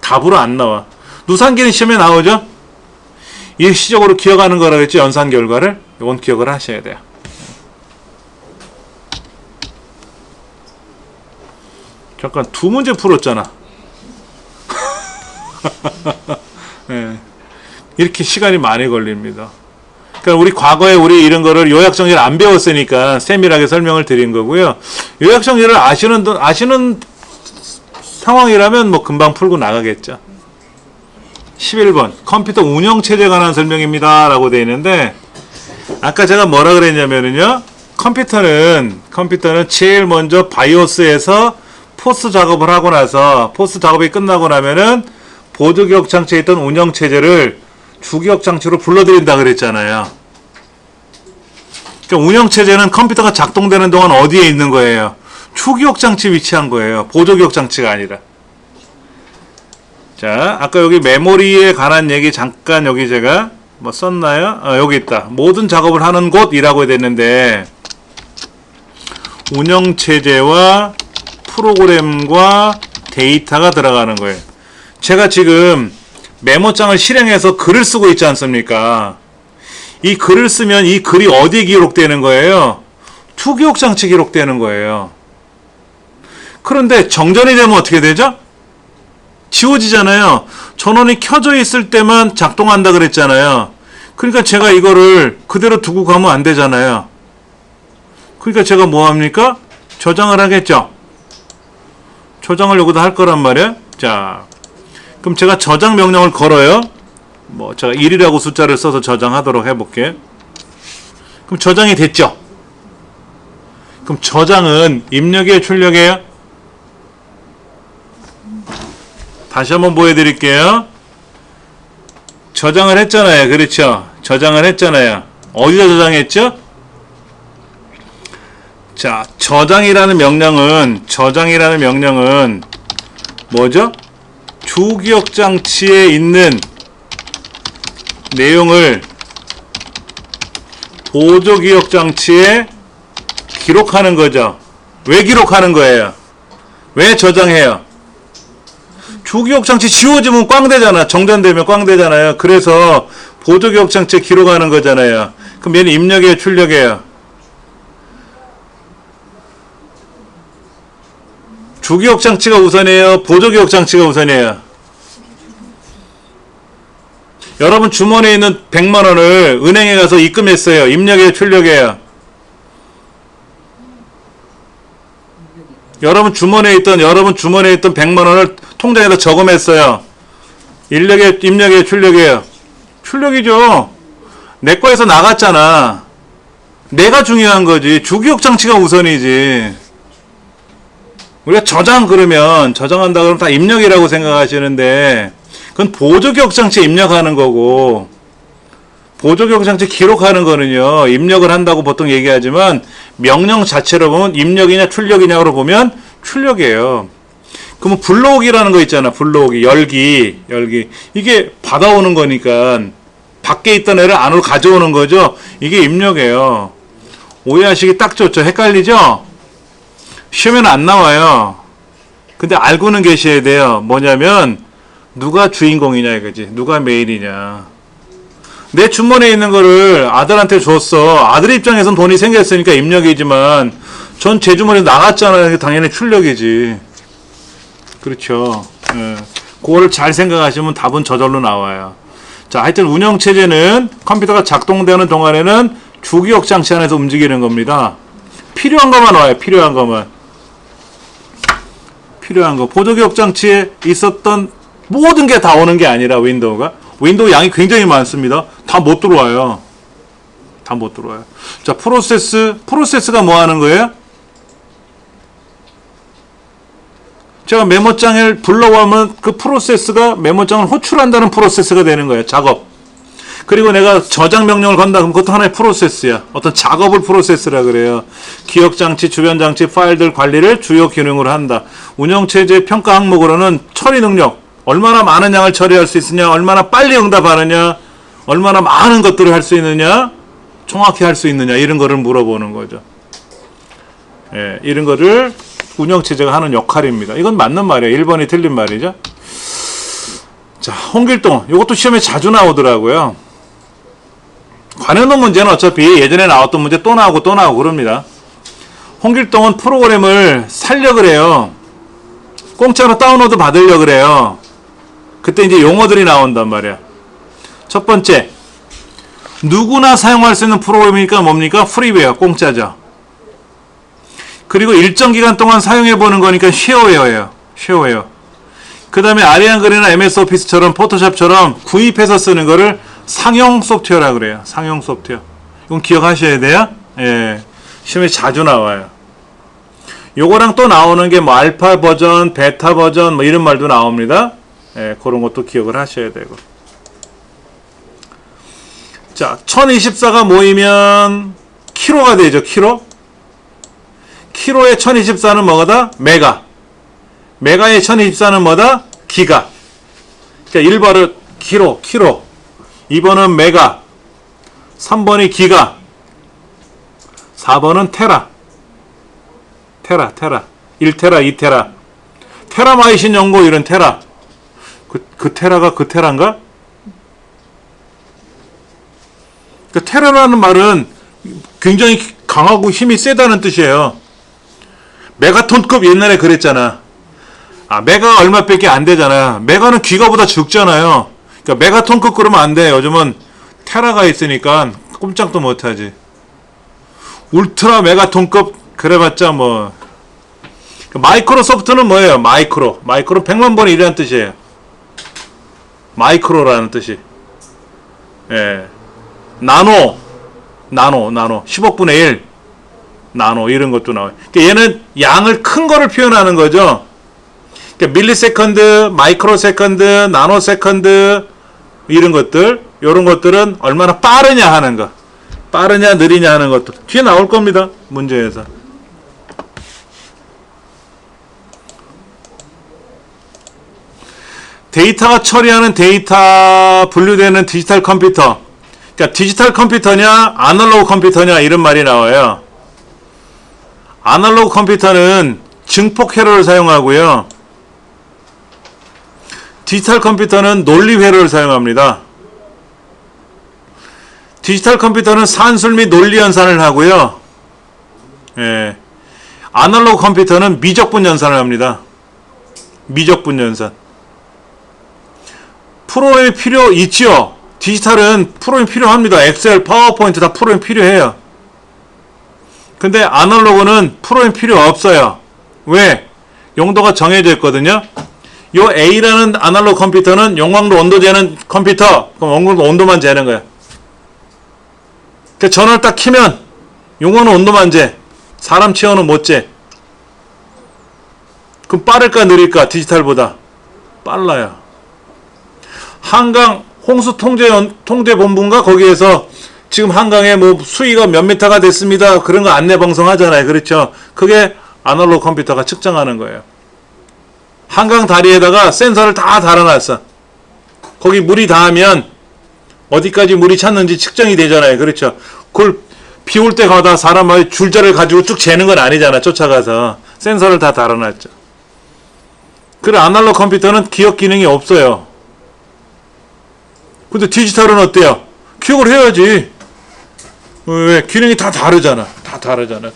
답으로 안 나와. 누산기는 시험에 나오죠? 일시적으로 기억하는 거라 했죠. 연산 결과를. 이건 기억을 하셔야 돼요. 잠깐 2문제 풀었잖아. 네. 이렇게 시간이 많이 걸립니다. 그러니까 우리 과거에 우리 이런 거를 요약 정리를 안 배웠으니까 세밀하게 설명을 드린 거고요. 요약 정리를 아시는 상황이라면 뭐 금방 풀고 나가겠죠. 11번 컴퓨터 운영체제에 관한 설명입니다 라고 되어 있는데, 아까 제가 뭐라 그랬냐면요, 컴퓨터는 제일 먼저 바이오스에서 포스 작업을 하고 나서 포스 작업이 끝나고 나면은 보조기억 장치에 있던 운영체제를 주기억 장치로 불러들인다 그랬잖아요. 그러니까 운영체제는 컴퓨터가 작동되는 동안 어디에 있는 거예요? 추기억 장치 위치한 거예요. 보조기억 장치가 아니라. 자, 아까 여기 메모리에 관한 얘기 잠깐 여기 제가 뭐 썼나요? 여기 있다. 모든 작업을 하는 곳이라고 됐는데 운영체제와 프로그램과 데이터가 들어가는 거예요. 제가 지금 메모장을 실행해서 글을 쓰고 있지 않습니까? 이 글을 쓰면 이 글이 어디에 기록되는 거예요? 투기억 장치 기록되는 거예요. 그런데 정전이 되면 어떻게 되죠? 지워지잖아요. 전원이 켜져 있을 때만 작동한다 그랬잖아요. 그러니까 제가 이거를 그대로 두고 가면 안 되잖아요. 그러니까 제가 뭐 합니까? 저장을 하겠죠. 저장을 여기다 할 거란 말이에요. 자, 그럼 제가 저장 명령을 걸어요. 뭐 제가 1이라고 숫자를 써서 저장하도록 해볼게요. 그럼 저장이 됐죠. 그럼 저장은 입력이에요, 출력이에요? 다시 한번 보여드릴게요. 저장을 했잖아요. 그렇죠? 저장을 했잖아요. 어디다 저장했죠? 자, 저장이라는 명령은 뭐죠? 주기억 장치에 있는 내용을 보조기억 장치에 기록하는 거죠. 왜 기록하는 거예요? 왜 저장해요? 주기억 장치 지워지면 꽝 되잖아. 정전되면 꽝 되잖아요. 그래서 보조기억 장치에 기록하는 거잖아요. 그럼 얘는 입력이에요, 출력이에요? 주기억 장치가 우선이에요, 보조기억 장치가 우선이에요? 여러분 주머니에 있는 100만원을 은행에 가서 입금했어요. 입력이에요, 출력이에요? 여러분 주머니에 있던 100만원을 통장에다 저금했어요. 입력이에요, 출력이에요? 출력이죠. 내 거에서 나갔잖아. 내가 중요한 거지. 주기억 장치가 우선이지. 우리가 저장한다 그러면 다 입력이라고 생각하시는데 그건 보조기억 장치에 입력하는 거고, 보조기억 장치 기록하는 거는요, 입력을 한다고 보통 얘기하지만 명령 자체로 보면 입력이냐 출력이냐로 보면 출력이에요. 그러면 불러오기라는 거 있잖아. 불러오기, 열기. 이게 받아오는 거니까 밖에 있던 애를 안으로 가져오는 거죠. 이게 입력이에요. 오해하시기 딱 좋죠. 헷갈리죠? 시험에는 안 나와요. 근데 알고는 계셔야 돼요. 뭐냐면 누가 주인공이냐 이거지. 누가 메인이냐. 내 주머니에 있는 거를 아들한테 줬어. 아들 입장에선 돈이 생겼으니까 입력이지만 전 제 주머니에 나갔잖아요. 당연히 출력이지. 그렇죠. 예. 그거를 잘 생각하시면 답은 저절로 나와요. 자, 하여튼 운영체제는 컴퓨터가 작동되는 동안에는 주기억 장치 안에서 움직이는 겁니다. 필요한 것만 와요. 필요한 것만. 필요한 거. 보조기억 장치에 있었던 모든 게 다 오는 게 아니라 윈도우 양이 굉장히 많습니다. 다 못 들어와요. 다 못 들어와요. 자, 프로세스가 뭐 하는 거예요? 제가 메모장을 불러오면 그 프로세스가 메모장을 호출한다는 프로세스가 되는 거예요. 작업. 그리고 내가 저장 명령을 건다 그럼 그것도 하나의 프로세스야. 어떤 작업을 프로세스라 그래요. 기억장치, 주변장치, 파일들 관리를 주요 기능으로 한다. 운영체제 평가 항목으로는 처리 능력, 얼마나 많은 양을 처리할 수 있느냐, 얼마나 빨리 응답하느냐, 얼마나 많은 것들을 할 수 있느냐, 정확히 할 수 있느냐, 이런 거를 물어보는 거죠. 예, 이런 거를 운영체제가 하는 역할입니다. 이건 맞는 말이에요. 1번이 틀린 말이죠. 자, 홍길동. 이것도 시험에 자주 나오더라고요. 관련된 문제는 어차피 예전에 나왔던 문제 또 나오고 그럽니다. 홍길동은 프로그램을 살려 그래요. 공짜로 다운로드 받으려 그래요. 그때 이제 용어들이 나온단 말이야. 첫 번째, 누구나 사용할 수 있는 프로그램이니까 뭡니까? 프리웨어, 공짜죠. 그리고 일정 기간 동안 사용해보는 거니까 쉐어웨어예요. 쉐어웨어. 그 다음에 아리안그리나 MS 오피스처럼 포토샵처럼 구입해서 쓰는 거를 상용 소프트웨어라 그래요. 상용 소프트웨어. 이건 기억하셔야 돼요. 예. 시험에 자주 나와요. 요거랑 또 나오는 게 뭐 알파 버전, 베타 버전 뭐 이런 말도 나옵니다. 예, 그런 것도 기억을 하셔야 되고. 자, 1024가 모이면 키로가 되죠. 키로. 키로의 1024는 뭐다? 메가. 메가의 1024는 뭐다? 기가. 그러니까 1번은 키로. 2번은 메가. 3번이 기가. 4번은 테라. 테라. 1테라, 2테라. 테라마이신 연고 이런 테라. 그 테라가 그 테라인가? 그 테라라는 말은 굉장히 강하고 힘이 세다는 뜻이에요. 메가톤급 옛날에 그랬잖아. 아, 메가가 얼마밖에 안 되잖아. 메가는 기가보다 적잖아요. 그러니까 메가톤급 그러면 안 돼. 요즘은 테라가 있으니까 꼼짝도 못하지. 울트라 메가톤급 그래봤자 뭐. 마이크로소프트는 뭐예요? 마이크로 100만 번의 1이라는 뜻이에요. 마이크로라는 뜻이. 예. 나노 10억분의 1 나노 이런 것도 나와요. 그러니까 얘는 양을 큰 거를 표현하는 거죠. 그러니까 밀리세컨드, 마이크로세컨드, 나노세컨드 이런 것들은 얼마나 빠르냐 하는 거. 빠르냐 느리냐 하는 것도 뒤에 나올 겁니다. 문제에서. 데이터가 처리하는 데이터 분류되는 디지털 컴퓨터. 그러니까 디지털 컴퓨터냐 아날로그 컴퓨터냐 이런 말이 나와요. 아날로그 컴퓨터는 증폭 회로를 사용하고요. 디지털 컴퓨터는 논리 회로를 사용합니다. 디지털 컴퓨터는 산술 및 논리 연산을 하고요. 예. 아날로그 컴퓨터는 미적분 연산을 합니다. 미적분 연산. 프로그램이 필요 있지요. 디지털은 프로그램이 필요합니다. 엑셀, 파워포인트 다 프로그램이 필요해요. 근데 아날로그는 프로그램이 필요 없어요. 왜? 용도가 정해져 있거든요. 요 A라는 아날로그 컴퓨터는 용광로 온도 재는 컴퓨터. 그럼 용광로 온도만 재는 거야. 그 전원을 딱 켜면 용광로 온도만 재. 사람 체온은 못 재. 그럼 빠를까 느릴까? 디지털보다 빨라요. 한강 홍수 통제 본부인가 거기에서 지금 한강에 뭐 수위가 몇 미터가 됐습니다. 그런 거 안내 방송하잖아요. 그렇죠? 그게 아날로그 컴퓨터가 측정하는 거예요. 한강 다리에다가 센서를 다 달아놨어. 거기 물이 닿으면 어디까지 물이 찼는지 측정이 되잖아요. 그렇죠? 그걸 비 올 때 가다 사람의 줄자를 가지고 쭉 재는 건 아니잖아. 쫓아가서 센서를 다 달아놨죠. 그래 아날로그 컴퓨터는 기억 기능이 없어요. 근데 디지털은 어때요? 기억을 해야지. 왜? 기능이 다 다르잖아.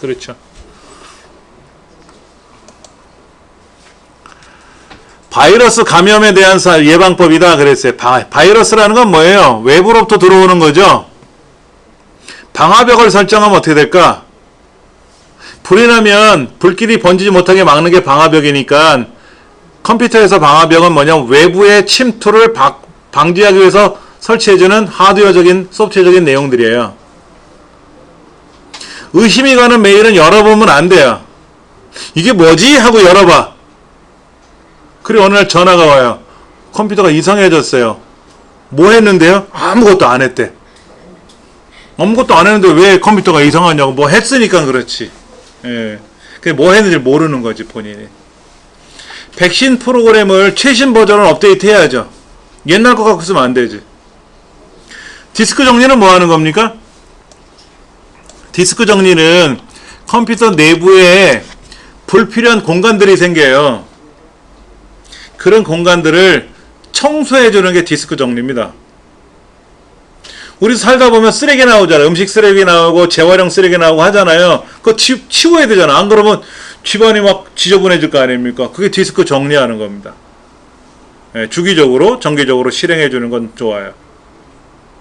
그렇죠. 바이러스 감염에 대한 예방법이다 그랬어요. 바이러스라는 건 뭐예요? 외부로부터 들어오는 거죠. 방화벽을 설정하면 어떻게 될까? 불이 나면 불길이 번지지 못하게 막는 게 방화벽이니까 컴퓨터에서 방화벽은 뭐냐면 외부의 침투를 방지하기 위해서 설치해주는 하드웨어적인 소프트웨어적인 내용들이에요. 의심이 가는 메일은 열어보면 안 돼요. 이게 뭐지? 하고 열어봐. 그리고 어느 날 전화가 와요. 컴퓨터가 이상해졌어요. 뭐 했는데요? 아무것도 안 했대. 아무것도 안 했는데 왜 컴퓨터가 이상하냐고. 뭐 했으니까 그렇지. 예. 그게 뭐 했는지 모르는 거지 본인이. 백신 프로그램을 최신 버전을 업데이트 해야죠. 옛날 거 갖고 쓰면 안 되지. 디스크 정리는 뭐 하는 겁니까? 디스크 정리는 컴퓨터 내부에 불필요한 공간들이 생겨요. 그런 공간들을 청소해 주는 게 디스크 정리입니다. 우리 살다 보면 쓰레기 나오잖아요. 음식 쓰레기 나오고 재활용 쓰레기 나오고 하잖아요. 그거 치워야 되잖아. 안 그러면 집안이 막 지저분해질 거 아닙니까? 그게 디스크 정리하는 겁니다. 예, 주기적으로 정기적으로 실행해 주는 건 좋아요.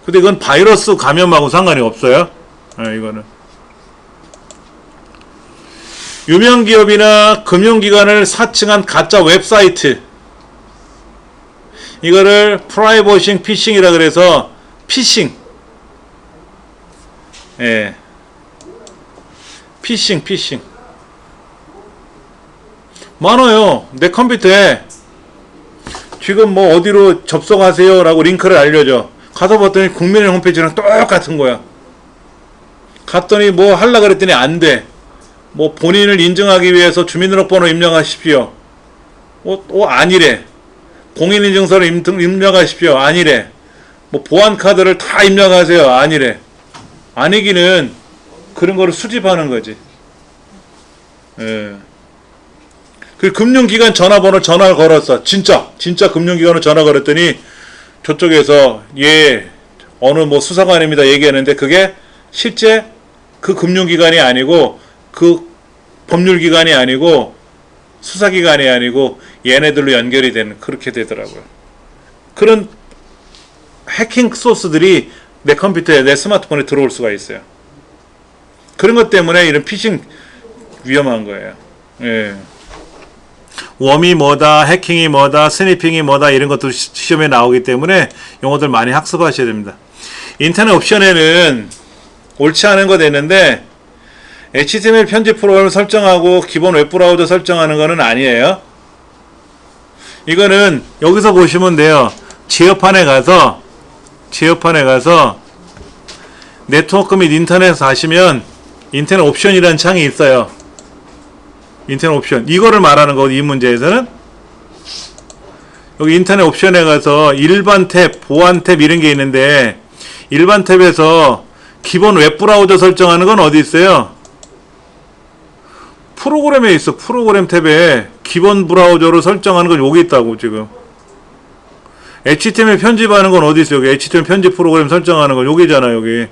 근데 이건 바이러스 감염하고 상관이 없어요. 예, 이거는 유명 기업이나 금융기관을 사칭한 가짜 웹사이트, 이거를 프라이버싱 피싱이라 그래서 피싱, 예, 피싱. 많아요. 내 컴퓨터에 지금 뭐 어디로 접속하세요 라고 링크를 알려줘. 가서 봤더니 국민의 홈페이지랑 똑같은 거야. 갔더니 뭐 하려 그랬더니 안 돼. 뭐 본인을 인증하기 위해서 주민등록번호 입력하십시오. 아니래. 공인인증서를 입력하십시오. 아니래. 뭐 보안카드를 다 입력하세요. 아니래. 아니기는 그런 거를 수집하는 거지. 예. 그 금융기관 전화번호 전화를 걸었어. 진짜 금융기관으로 전화 걸었더니 저쪽에서 어느 뭐 수사관입니다 얘기하는데 그게 실제 그 금융기관이 아니고 그 법률기관이 아니고 수사기관이 아니고 얘네들로 연결이 되는 그렇게 되더라고요. 그런 해킹 소스들이 내 컴퓨터에 내 스마트폰에 들어올 수가 있어요. 그런 것 때문에 이런 피싱 위험한 거예요. 예. 웜이 뭐다, 해킹이 뭐다, 스니핑이 뭐다 이런 것도 시험에 나오기 때문에 용어들 많이 학습하셔야 됩니다. 인터넷 옵션에는 옳지 않은 거 되는데 HTML 편집 프로그램을 설정하고 기본 웹브라우저 설정하는 거는 아니에요. 이거는 여기서 보시면 돼요. 제어판에 가서 네트워크 및 인터넷 하시면 인터넷 옵션이라는 창이 있어요. 인터넷 옵션. 이거를 말하는 거, 이 문제에서는. 여기 인터넷 옵션에 가서 일반 탭, 보안 탭 이런 게 있는데, 일반 탭에서 기본 웹브라우저 설정하는 건 어디 있어요? 프로그램에 있어. 프로그램 탭에 기본 브라우저로 설정하는 건 여기 있다고, 지금. HTML 편집하는 건 어디 있어요? 여기 HTML 편집 프로그램 설정하는 건 여기잖아, 여기.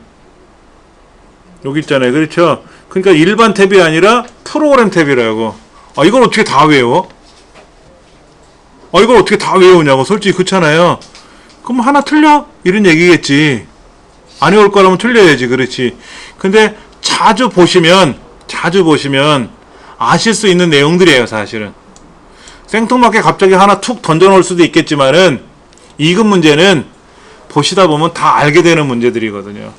여기 있잖아요. 그렇죠? 그러니까 일반 탭이 아니라 프로그램 탭이라고. 이걸 어떻게 다 외워? 이걸 어떻게 다 외우냐고. 솔직히 그렇잖아요. 그럼 하나 틀려? 이런 얘기겠지. 안 외울 거라면 틀려야지. 그렇지. 근데 자주 보시면 아실 수 있는 내용들이에요, 사실은. 생뚱맞게 갑자기 하나 툭 던져놓을 수도 있겠지만은 2급 문제는 보시다 보면 다 알게 되는 문제들이거든요.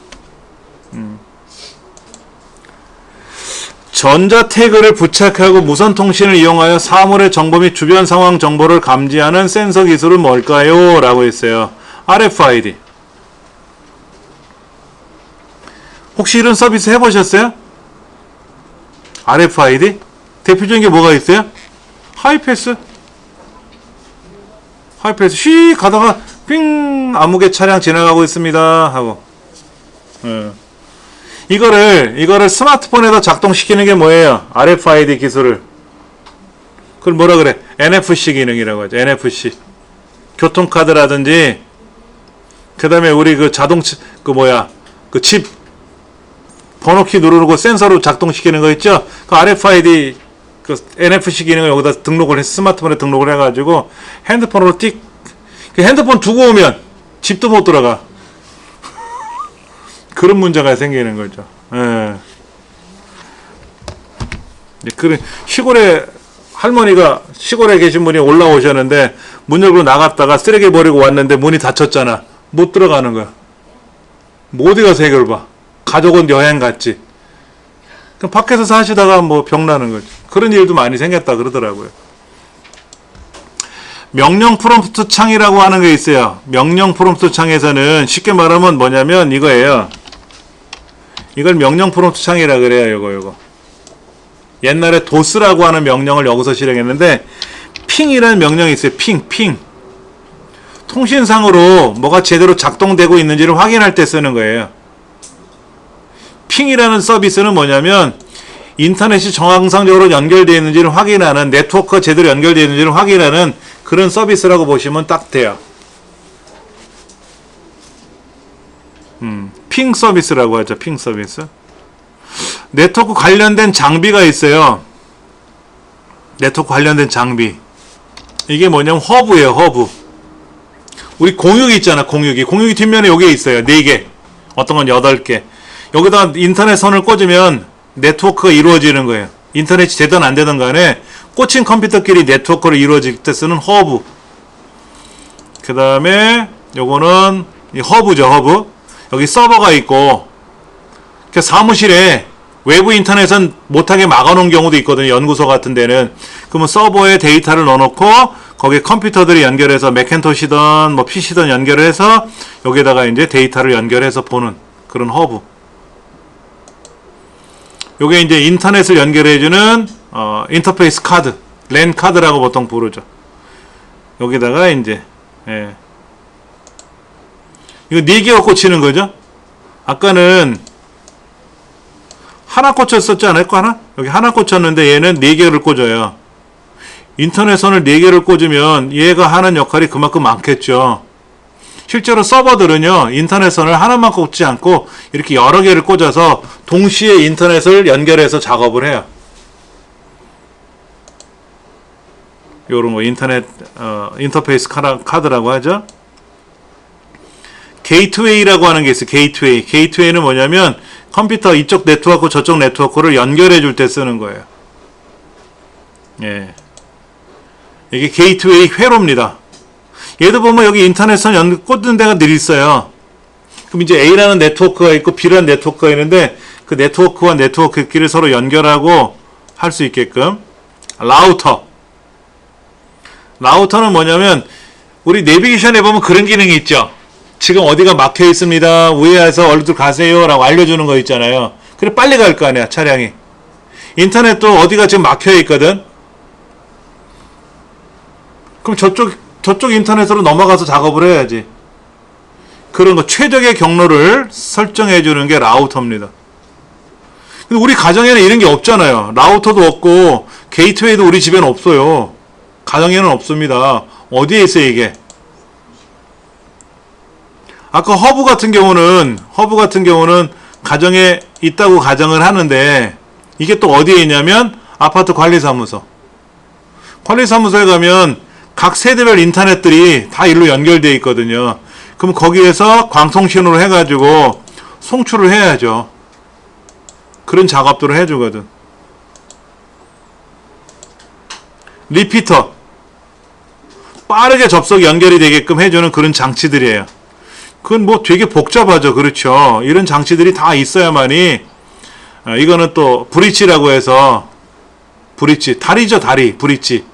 전자 태그를 부착하고 무선 통신을 이용하여 사물의 정보 및 주변 상황 정보를 감지하는 센서 기술은 뭘까요? 라고 했어요. RFID. 혹시 이런 서비스 해보셨어요? RFID? 대표적인 게 뭐가 있어요? 하이패스. 쉬 가다가 삥 아무개 차량 지나가고 있습니다 하고. 이거를 스마트폰에다 작동시키는 게 뭐예요? RFID 기술을. 그걸 뭐라 그래? NFC 기능이라고 하죠. NFC. 교통카드라든지, 그 다음에 우리 그 자동차, 그 칩, 번호키 누르고 센서로 작동시키는 거 있죠? 그 RFID, 그 NFC 기능을 여기다 등록을 스마트폰에 등록을 해가지고 핸드폰으로 그 핸드폰 두고 오면 집도 못 들어가. 그런 문제가 생기는 거죠. 예. 그래, 시골에 계신 분이 올라오셨는데, 문 열고 나갔다가 쓰레기 버리고 왔는데 문이 닫혔잖아. 못 들어가는 거야. 뭐 어디 가서 해결 봐. 가족은 여행 갔지. 그럼 밖에서 사시다가 뭐 병나는 거지. 그런 일도 많이 생겼다 그러더라고요. 명령 프롬프트 창이라고 하는 게 있어요. 명령 프롬프트 창에서는 쉽게 말하면 뭐냐면 이거예요. 이걸 명령 프롬프트 창이라 그래요. 요거. 옛날에 도스라고 하는 명령을 여기서 실행했는데 핑이라는 명령이 있어요. 핑. 통신상으로 뭐가 제대로 작동되고 있는지를 확인할 때 쓰는 거예요. 핑이라는 서비스는 뭐냐면 인터넷이 정상적으로 연결되어 있는지를 확인하는, 네트워크가 제대로 연결되어 있는지를 확인하는 그런 서비스라고 보시면 딱 돼요. 핑 서비스라고 하죠. 핑 서비스. 네트워크 관련된 장비가 있어요. 네트워크 관련된 장비. 이게 뭐냐면 허브예요. 허브. 우리 공유기 있잖아. 공유기 뒷면에 여기에 있어요. 4개. 어떤 건 8개. 여기다 인터넷 선을 꽂으면 네트워크가 이루어지는 거예요. 인터넷이 되든 안 되든 간에 꽂힌 컴퓨터끼리 네트워크를 이루어질 때 쓰는 허브. 그 다음에 요거는 이 허브죠. 허브. 여기 서버가 있고 사무실에 외부 인터넷은 못하게 막아놓은 경우도 있거든요. 연구소 같은 데는. 그러면 서버에 데이터를 넣어놓고 거기에 컴퓨터들이 연결해서 맥킨토시든 뭐 PC든 연결을 해서 여기에다가 이제 데이터를 연결해서 보는 그런 허브. 요게 이제 인터넷을 연결해주는 인터페이스 카드, 랜 카드라고 보통 부르죠. 여기다가 이제 이거 4개가 꽂히는 거죠. 아까는 하나 꽂혔었지 않을까? 하나? 여기 하나 꽂혔는데 얘는 4개를 꽂아요. 인터넷선을 4개를 꽂으면 얘가 하는 역할이 그만큼 많겠죠. 실제로 서버들은요, 인터넷선을 하나만 꽂지 않고 이렇게 여러 개를 꽂아서 동시에 인터넷을 연결해서 작업을 해요. 요런 거 인터페이스 카드라고 하죠. 게이트웨이라고 하는 게 있어요. 게이트웨이는 뭐냐면 컴퓨터 이쪽 네트워크 저쪽 네트워크를 연결해 줄 때 쓰는 거예요. 예. 이게 게이트웨이 회로입니다. 얘도 보면 여기 인터넷선 꽂는 데가 늘 있어요. 그럼 이제 A라는 네트워크가 있고 B라는 네트워크가 있는데 그 네트워크와 네트워크끼리 서로 연결하고 할 수 있게끔 라우터는 뭐냐면 우리 내비게이션에 보면 그런 기능이 있죠. 지금 어디가 막혀 있습니다. 우회해서 얼른 가세요 라고 알려주는 거 있잖아요. 그래 빨리 갈 거 아니야 차량이. 인터넷도 어디가 지금 막혀 있거든. 그럼 저쪽 인터넷으로 넘어가서 작업을 해야지. 그런 거 최적의 경로를 설정해 주는 게 라우터입니다. 근데 우리 가정에는 이런 게 없잖아요. 라우터도 없고 게이트웨이도 우리 집에는 없어요. 가정에는 없습니다. 어디에 있어요 이게? 아까 허브 같은 경우는 가정에 있다고 가정을 하는데 이게 또 어디에 있냐면 아파트 관리사무소에 가면 각 세대별 인터넷들이 다 일로 연결되어 있거든요. 그럼 거기에서 광통신호를 해가지고 송출을 해야죠. 그런 작업들을 해주거든. 리피터 빠르게 접속 연결이 되게끔 해주는 그런 장치들이에요. 그건 뭐 되게 복잡하죠. 그렇죠. 이런 장치들이 다 있어야만이 이거는 또 브릿지라고 해서 다리죠. 브릿지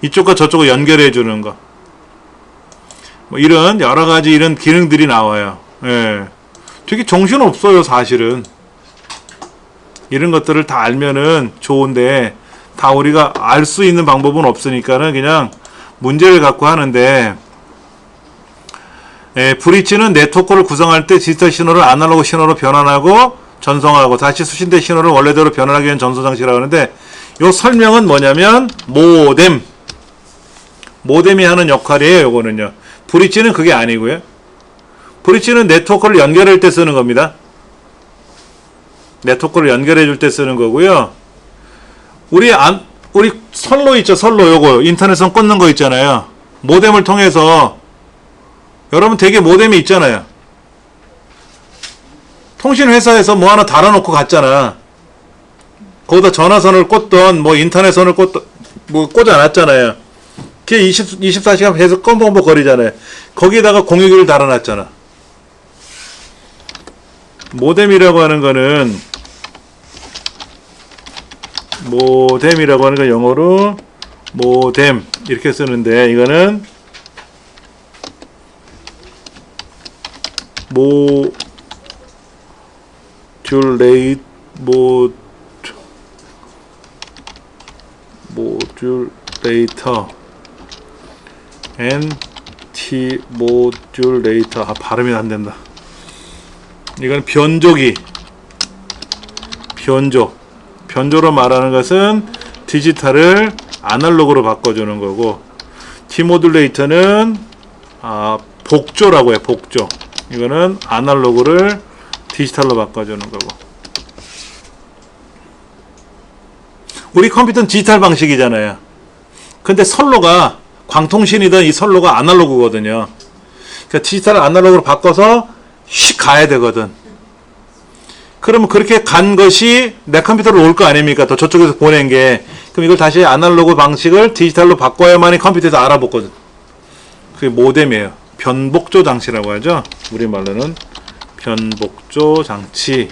이쪽과 저쪽을 연결해 주는 거 뭐 이런 여러가지 이런 기능들이 나와요. 예. 되게 정신없어요 사실은. 이런 것들을 다 알면은 좋은데 다 우리가 알 수 있는 방법은 없으니까는 그냥 문제를 갖고 하는데 브릿지는 네트워크를 구성할 때 디지털 신호를 아날로그 신호로 변환하고 전송하고 다시 수신된 신호를 원래대로 변환하기 위한 전송 장치라고 하는데 요 설명은 뭐냐면 모뎀이 하는 역할이에요. 요거는요. 브릿지는 그게 아니고요. 브릿지는 네트워크를 연결할 때 쓰는 겁니다. 네트워크를 연결해 줄 때 쓰는 거고요. 우리 선로 있죠. 선로 요거 인터넷선 꽂는 거 있잖아요. 모뎀을 통해서 여러분 되게 모뎀이 있잖아요. 통신회사에서 뭐 하나 달아놓고 갔잖아. 거기다 전화선을 꽂던 뭐 인터넷선을 꽂던 뭐 꽂아놨잖아요. 그게 24시간 계속 껌뻑껌뻑 거리잖아요. 거기에다가 공유기를 달아놨잖아. 모뎀이라고 하는 거는 영어로 모뎀 이렇게 쓰는데 이거는 모듈레이터 모듈레이터 발음이 안 된다. 이건 변조로 말하는 것은 디지털을 아날로그로 바꿔주는 거고 디모듈레이터는 복조라고 해요. 복조. 이거는 아날로그를 디지털로 바꿔주는 거고 우리 컴퓨터는 디지털 방식이잖아요. 근데 선로가 광통신이든 이 선로가 아날로그거든요. 그러니까 디지털 아날로그로 바꿔서 휙 가야 되거든. 그러면 그렇게 간 것이 내 컴퓨터로 올 거 아닙니까? 또 저쪽에서 보낸 게. 그럼 이걸 다시 아날로그 방식을 디지털로 바꿔야만이 컴퓨터에서 알아보거든. 그게 모뎀이에요. 변복조 장치라고 하죠. 우리말로는 변복조 장치.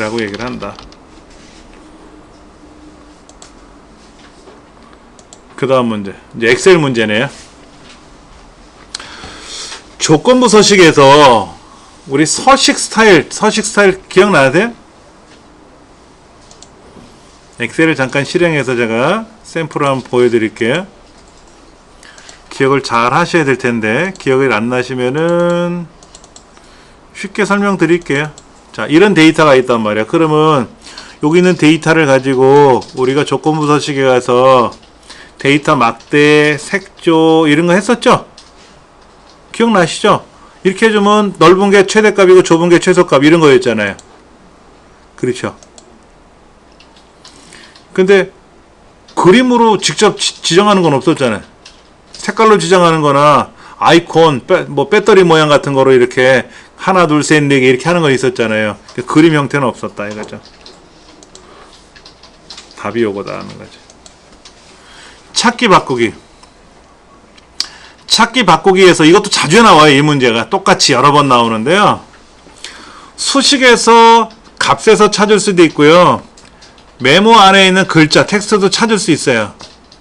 라고 얘기를 한다. 그 다음 문제, 이제 엑셀 문제네요. 조건부 서식에서 우리 서식 스타일 기억나세요? 엑셀을 잠깐 실행해서 제가 샘플을 한번 보여드릴게요. 기억을 잘 하셔야 될 텐데 기억이 안 나시면은 쉽게 설명드릴게요. 자, 이런 데이터가 있단 말이야. 그러면 여기 있는 데이터를 가지고 우리가 조건부 서식에 가서 데이터 막대, 색조 이런 거 했었죠? 기억나시죠? 이렇게 해주면 넓은 게 최대값이고 좁은 게 최소값 이런 거였잖아요. 그렇죠? 근데 그림으로 직접 지정하는 건 없었잖아요. 색깔로 지정하는 거나 아이콘, 배터리 모양 같은 거로 이렇게 하나, 둘, 셋, 네 개 이렇게 하는 건 있었잖아요. 그림 형태는 없었다 이거죠. 답이 요거다 하는 거죠. 찾기 바꾸기. 찾기 바꾸기에서 이것도 자주 나와요. 이 문제가 똑같이 여러 번 나오는데요. 수식에서 값에서 찾을 수도 있고요. 메모 안에 있는 글자, 텍스트도 찾을 수 있어요.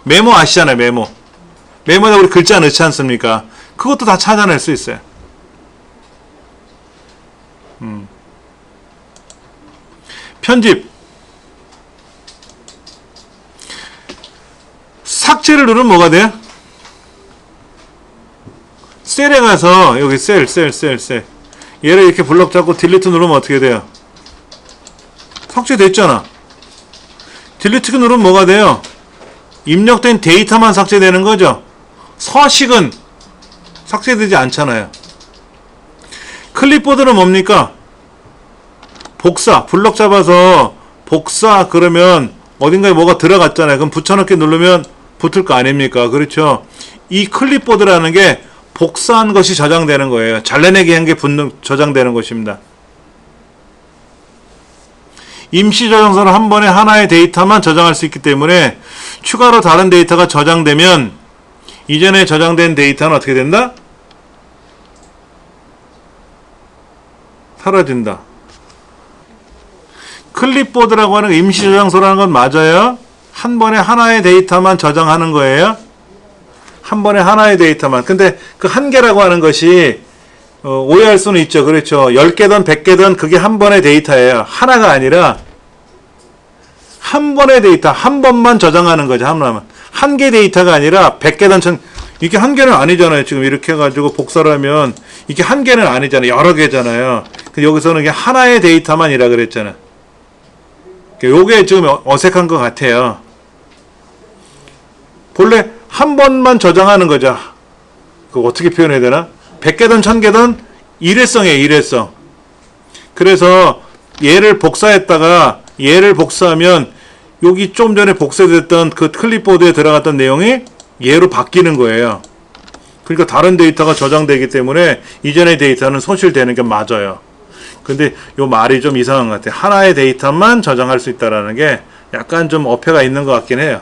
메모 아시잖아요. 메모에다 우리 글자 넣지 않습니까? 그것도 다 찾아낼 수 있어요. 편집. 삭제를 누르면 뭐가 돼요? 셀에 가서 여기 셀 얘를 이렇게 블럭 잡고 딜리트 누르면 어떻게 돼요? 삭제됐잖아. 딜리트 누르면 뭐가 돼요? 입력된 데이터만 삭제되는 거죠. 서식은 삭제되지 않잖아요. 클립보드는 뭡니까? 복사, 블럭 잡아서 복사 그러면 어딘가에 뭐가 들어갔잖아요. 그럼 붙여넣기 누르면 붙을 거 아닙니까? 그렇죠? 이 클립보드라는 게 복사한 것이 저장되는 거예요. 잘라내기 한 게 저장되는 것입니다. 임시 저장소는 한 번에 하나의 데이터만 저장할 수 있기 때문에 추가로 다른 데이터가 저장되면 이전에 저장된 데이터는 어떻게 된다? 사라진다. 클립보드라고 하는 임시 저장소라는 건 맞아요. 한 번에 하나의 데이터만 저장하는 거예요. 한 번에 하나의 데이터만. 근데 그 한 개라고 하는 것이 오해할 수는 있죠. 그렇죠. 10개든 100개든 그게 한 번의 데이터예요. 하나가 아니라 한 번의 데이터, 한 번만 저장하는 거죠. 한 개 데이터가 아니라 100개든 1000, 이게 한 개는 아니잖아요. 지금 이렇게 해가지고 복사를 하면 이게 한 개는 아니잖아요. 여러 개잖아요. 여기서는 이게 하나의 데이터만이라 그랬잖아요. 요게 지금 어색한 것 같아요. 본래 한 번만 저장하는 거죠. 그거 어떻게 표현해야 되나? 100개든 1000개든 일회성이에요. 일회성. 그래서 얘를 복사했다가 얘를 복사하면 여기 좀 전에 복사됐던 그 클립보드에 들어갔던 내용이 얘로 바뀌는 거예요. 그러니까 다른 데이터가 저장되기 때문에 이전의 데이터는 소실되는 게 맞아요. 근데 요 말이 좀 이상한 것 같아요. 하나의 데이터만 저장할 수 있다라는 게 약간 좀 어폐가 있는 것 같긴 해요.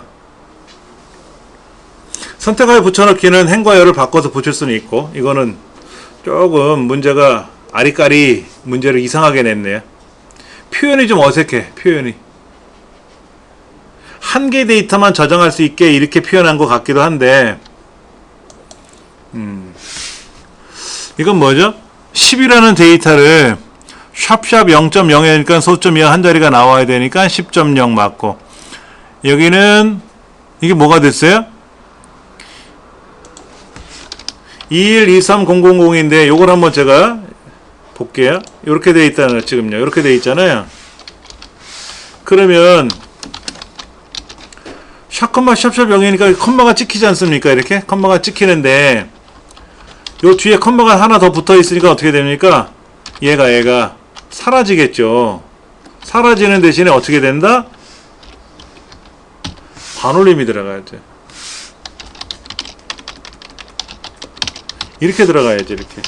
선택하여 붙여넣기는 행과 열을 바꿔서 붙일 수는 있고, 이거는 조금 문제가 아리까리 문제를 이상하게 냈네요. 표현이 좀 어색해. 표현이 한 개 데이터만 저장할 수 있게 이렇게 표현한 것 같기도 한데 이건 뭐죠? 10이라는 데이터를 샵샵 0.0이니까 소점 2 한 자리가 나와야 되니까 10.0 맞고, 여기는 이게 뭐가 됐어요? 2123000인데 요걸 한번 제가 볼게요. 이렇게 돼 있다는 지금요. 이렇게 돼 있잖아요. 그러면 샵 샵샵 0이니까 컴마가 찍히지 않습니까? 이렇게 컴마가 찍히는데 요 뒤에 컴마가 하나 더 붙어 있으니까 어떻게 됩니까? 얘가 사라지겠죠. 사라지는 대신에 어떻게 된다? 반올림이 들어가야지. 이렇게 들어가야지. 이렇게.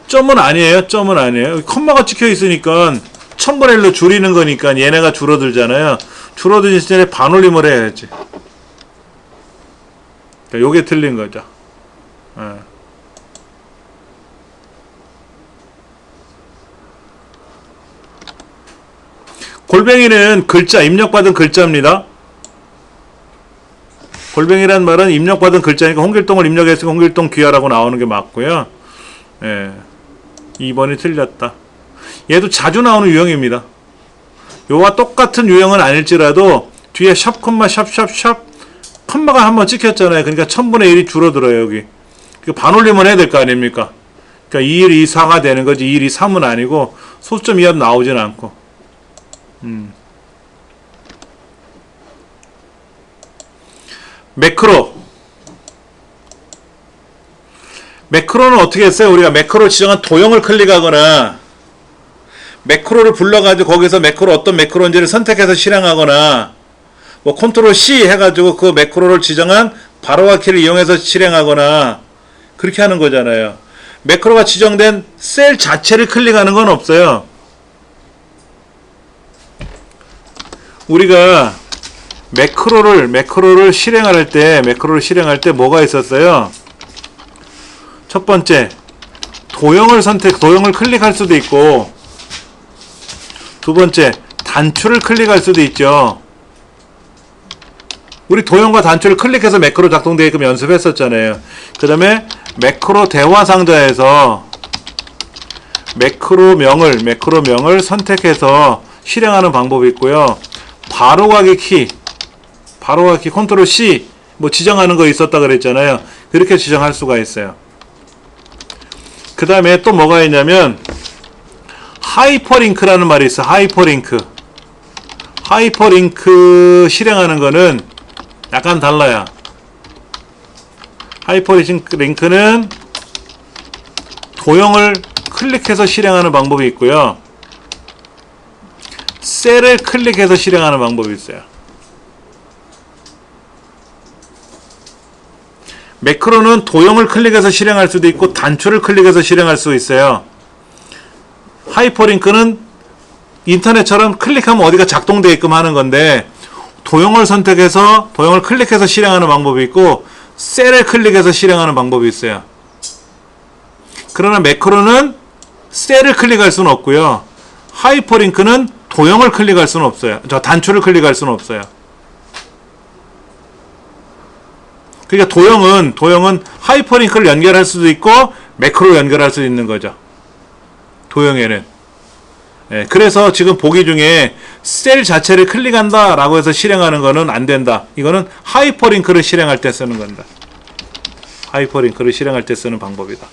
점은 아니에요. 점은 아니에요. 컴마가 찍혀 있으니까 1000분의 1로 줄이는 거니까 얘네가 줄어들잖아요. 줄어드는 시점에 반올림을 해야지. 그러니까 요게 틀린 거죠. 골뱅이는 글자, 입력받은 글자입니다. 골뱅이란 말은 입력받은 글자니까 홍길동을 입력했으니까 홍길동 귀하라고 나오는 게 맞고요. 예. 2번이 틀렸다. 얘도 자주 나오는 유형입니다. 요와 똑같은 유형은 아닐지라도 뒤에 샵 콤마 샵 콤마가 한번 찍혔잖아요. 그러니까 1000분의 1이 줄어들어요. 여기 반올림을 해야 될 거 아닙니까? 그러니까 2, 1, 2, 4가 되는 거지 2, 1, 2, 3은 아니고 소수점 이하도 나오진 않고. 매크로는 어떻게 했어요? 우리가 매크로 지정한 도형을 클릭하거나 매크로를 불러가지고 거기서 매크로 어떤 매크로인지를 선택해서 실행하거나 뭐 컨트롤 C 해가지고 그 매크로를 지정한 바로와 키를 이용해서 실행하거나 그렇게 하는 거잖아요. 매크로가 지정된 셀 자체를 클릭하는 건 없어요. 우리가 매크로를 실행할 때 뭐가 있었어요? 첫 번째, 도형을 클릭할 수도 있고, 두 번째, 단추를 클릭할 수도 있죠. 우리 도형과 단추를 클릭해서 매크로 작동되게끔 연습했었잖아요. 그 다음에 매크로 대화 상자에서 매크로명을 선택해서 실행하는 방법이 있고요. 바로가기 키 컨트롤 C 뭐 지정하는 거 있었다 그랬잖아요. 그렇게 지정할 수가 있어요. 그 다음에 또 뭐가 있냐면 하이퍼링크라는 말이 있어. 하이퍼링크 실행하는 거는 약간 달라요. 하이퍼링크는 도형을 클릭해서 실행하는 방법이 있고요. 셀을 클릭해서 실행하는 방법이 있어요. 매크로는 도형을 클릭해서 실행할 수도 있고 단추를 클릭해서 실행할 수 있어요. 하이퍼링크는 인터넷처럼 클릭하면 어디가 작동되게끔 하는 건데 도형을 선택해서 도형을 클릭해서 실행하는 방법이 있고 셀을 클릭해서 실행하는 방법이 있어요. 그러나 매크로는 셀을 클릭할 수는 없고요. 하이퍼링크는 도형을 클릭할 수는 없어요. 단추를 클릭할 수는 없어요. 그러니까 도형은 하이퍼링크를 연결할 수도 있고 매크로를 연결할 수 있는 거죠. 도형에는. 예, 그래서 지금 보기 중에 셀 자체를 클릭한다 라고 해서 실행하는 거는 안 된다. 이거는 하이퍼링크를 실행할 때 쓰는 겁니다. 하이퍼링크를 실행할 때 쓰는 방법이다.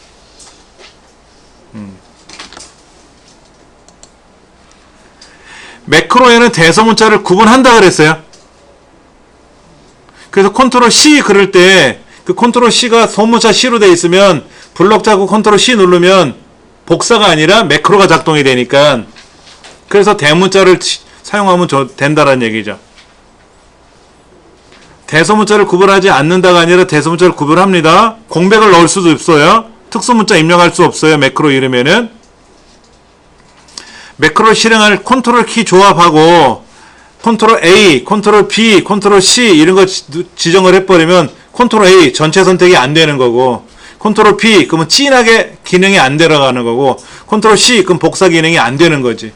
매크로에는 대소문자를 구분한다 그랬어요. 그래서 컨트롤 C 그럴 때 그 컨트롤 C가 소문자 C로 되어 있으면 블럭 잡고 컨트롤 C 누르면 복사가 아니라 매크로가 작동이 되니까 그래서 대문자를 사용하면 된다는 얘기죠. 대소문자를 구분하지 않는다가 아니라 대소문자를 구분합니다. 공백을 넣을 수도 없어요. 특수문자 입력할 수 없어요. 매크로 이름에는. 매크로를 실행할 컨트롤 키 조합하고 컨트롤 A, 컨트롤 B, 컨트롤 C 이런 거 지정을 해버리면 컨트롤 A 전체 선택이 안 되는 거고 컨트롤 B 그러면 진하게 기능이 안 들어가는 거고 컨트롤 C 그럼 복사 기능이 안 되는 거지.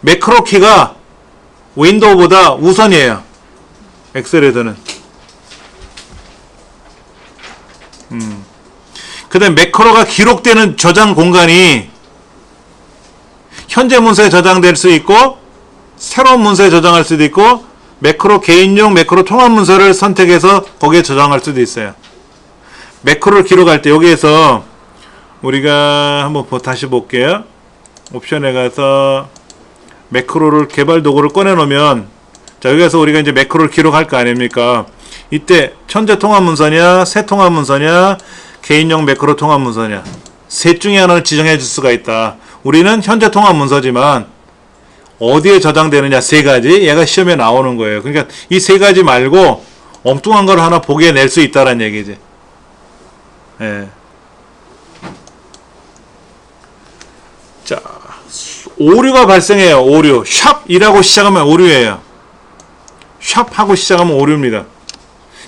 매크로 키가 윈도우보다 우선이에요. 엑셀에서는. 그 다음에 매크로가 기록되는 저장 공간이 현재 문서에 저장될 수 있고 새로운 문서에 저장할 수도 있고 매크로 개인용 매크로 통합 문서를 선택해서 거기에 저장할 수도 있어요. 매크로를 기록할 때 여기에서 우리가 한번 다시 볼게요. 옵션에 가서 매크로를 개발 도구를 꺼내 놓으면 자 여기서 우리가 이제 매크로를 기록할 거 아닙니까? 이때 현재 통합 문서냐 새 통합 문서냐 개인용 매크로 통합 문서냐 셋 중에 하나를 지정해 줄 수가 있다. 우리는 현재 통합 문서지만 어디에 저장되느냐 세 가지 얘가 시험에 나오는 거예요. 그러니까 이 세 가지 말고 엉뚱한 걸 하나 보게 낼 수 있다는 얘기지. 예. 자 오류가 발생해요. 오류. 샵이라고 시작하면 오류예요. 샵하고 시작하면 오류입니다.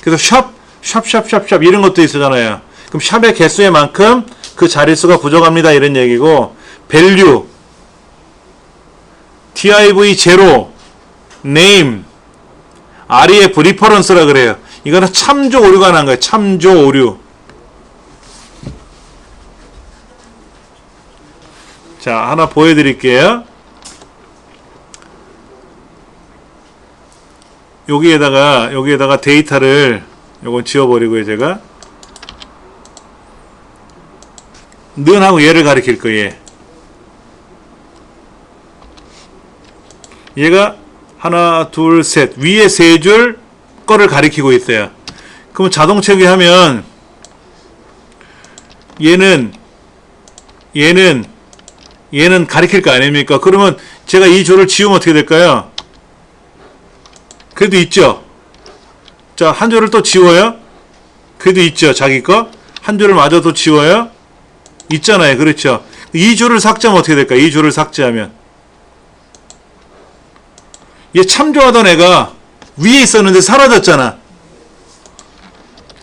그래서 샵 이런 것도 있잖아요. 그럼 샵의 개수의 만큼 그 자릿수가 부족합니다. 이런 얘기고 value div0 name ref reference라 그래요. 이거는 참조 오류가 난 거예요. 참조 오류. 자, 하나 보여드릴게요. 여기에다가 데이터를 요건 지워버리고요. 제가 는하고 얘를 가리킬 거예요. 얘가 하나 둘 셋 위에 세 줄 거를 가리키고 있어요. 그럼 자동 체계하면 얘는 가리킬 거 아닙니까? 그러면 제가 이 줄을 지우면 어떻게 될까요? 그래도 있죠. 자, 한 줄을 또 지워요. 그래도 있죠. 자기 거. 한 줄을 마저 또 지워요. 있잖아요. 그렇죠. 이 줄을 삭제하면 어떻게 될까요? 이 줄을 삭제하면 얘 참조하던 애가 위에 있었는데 사라졌잖아.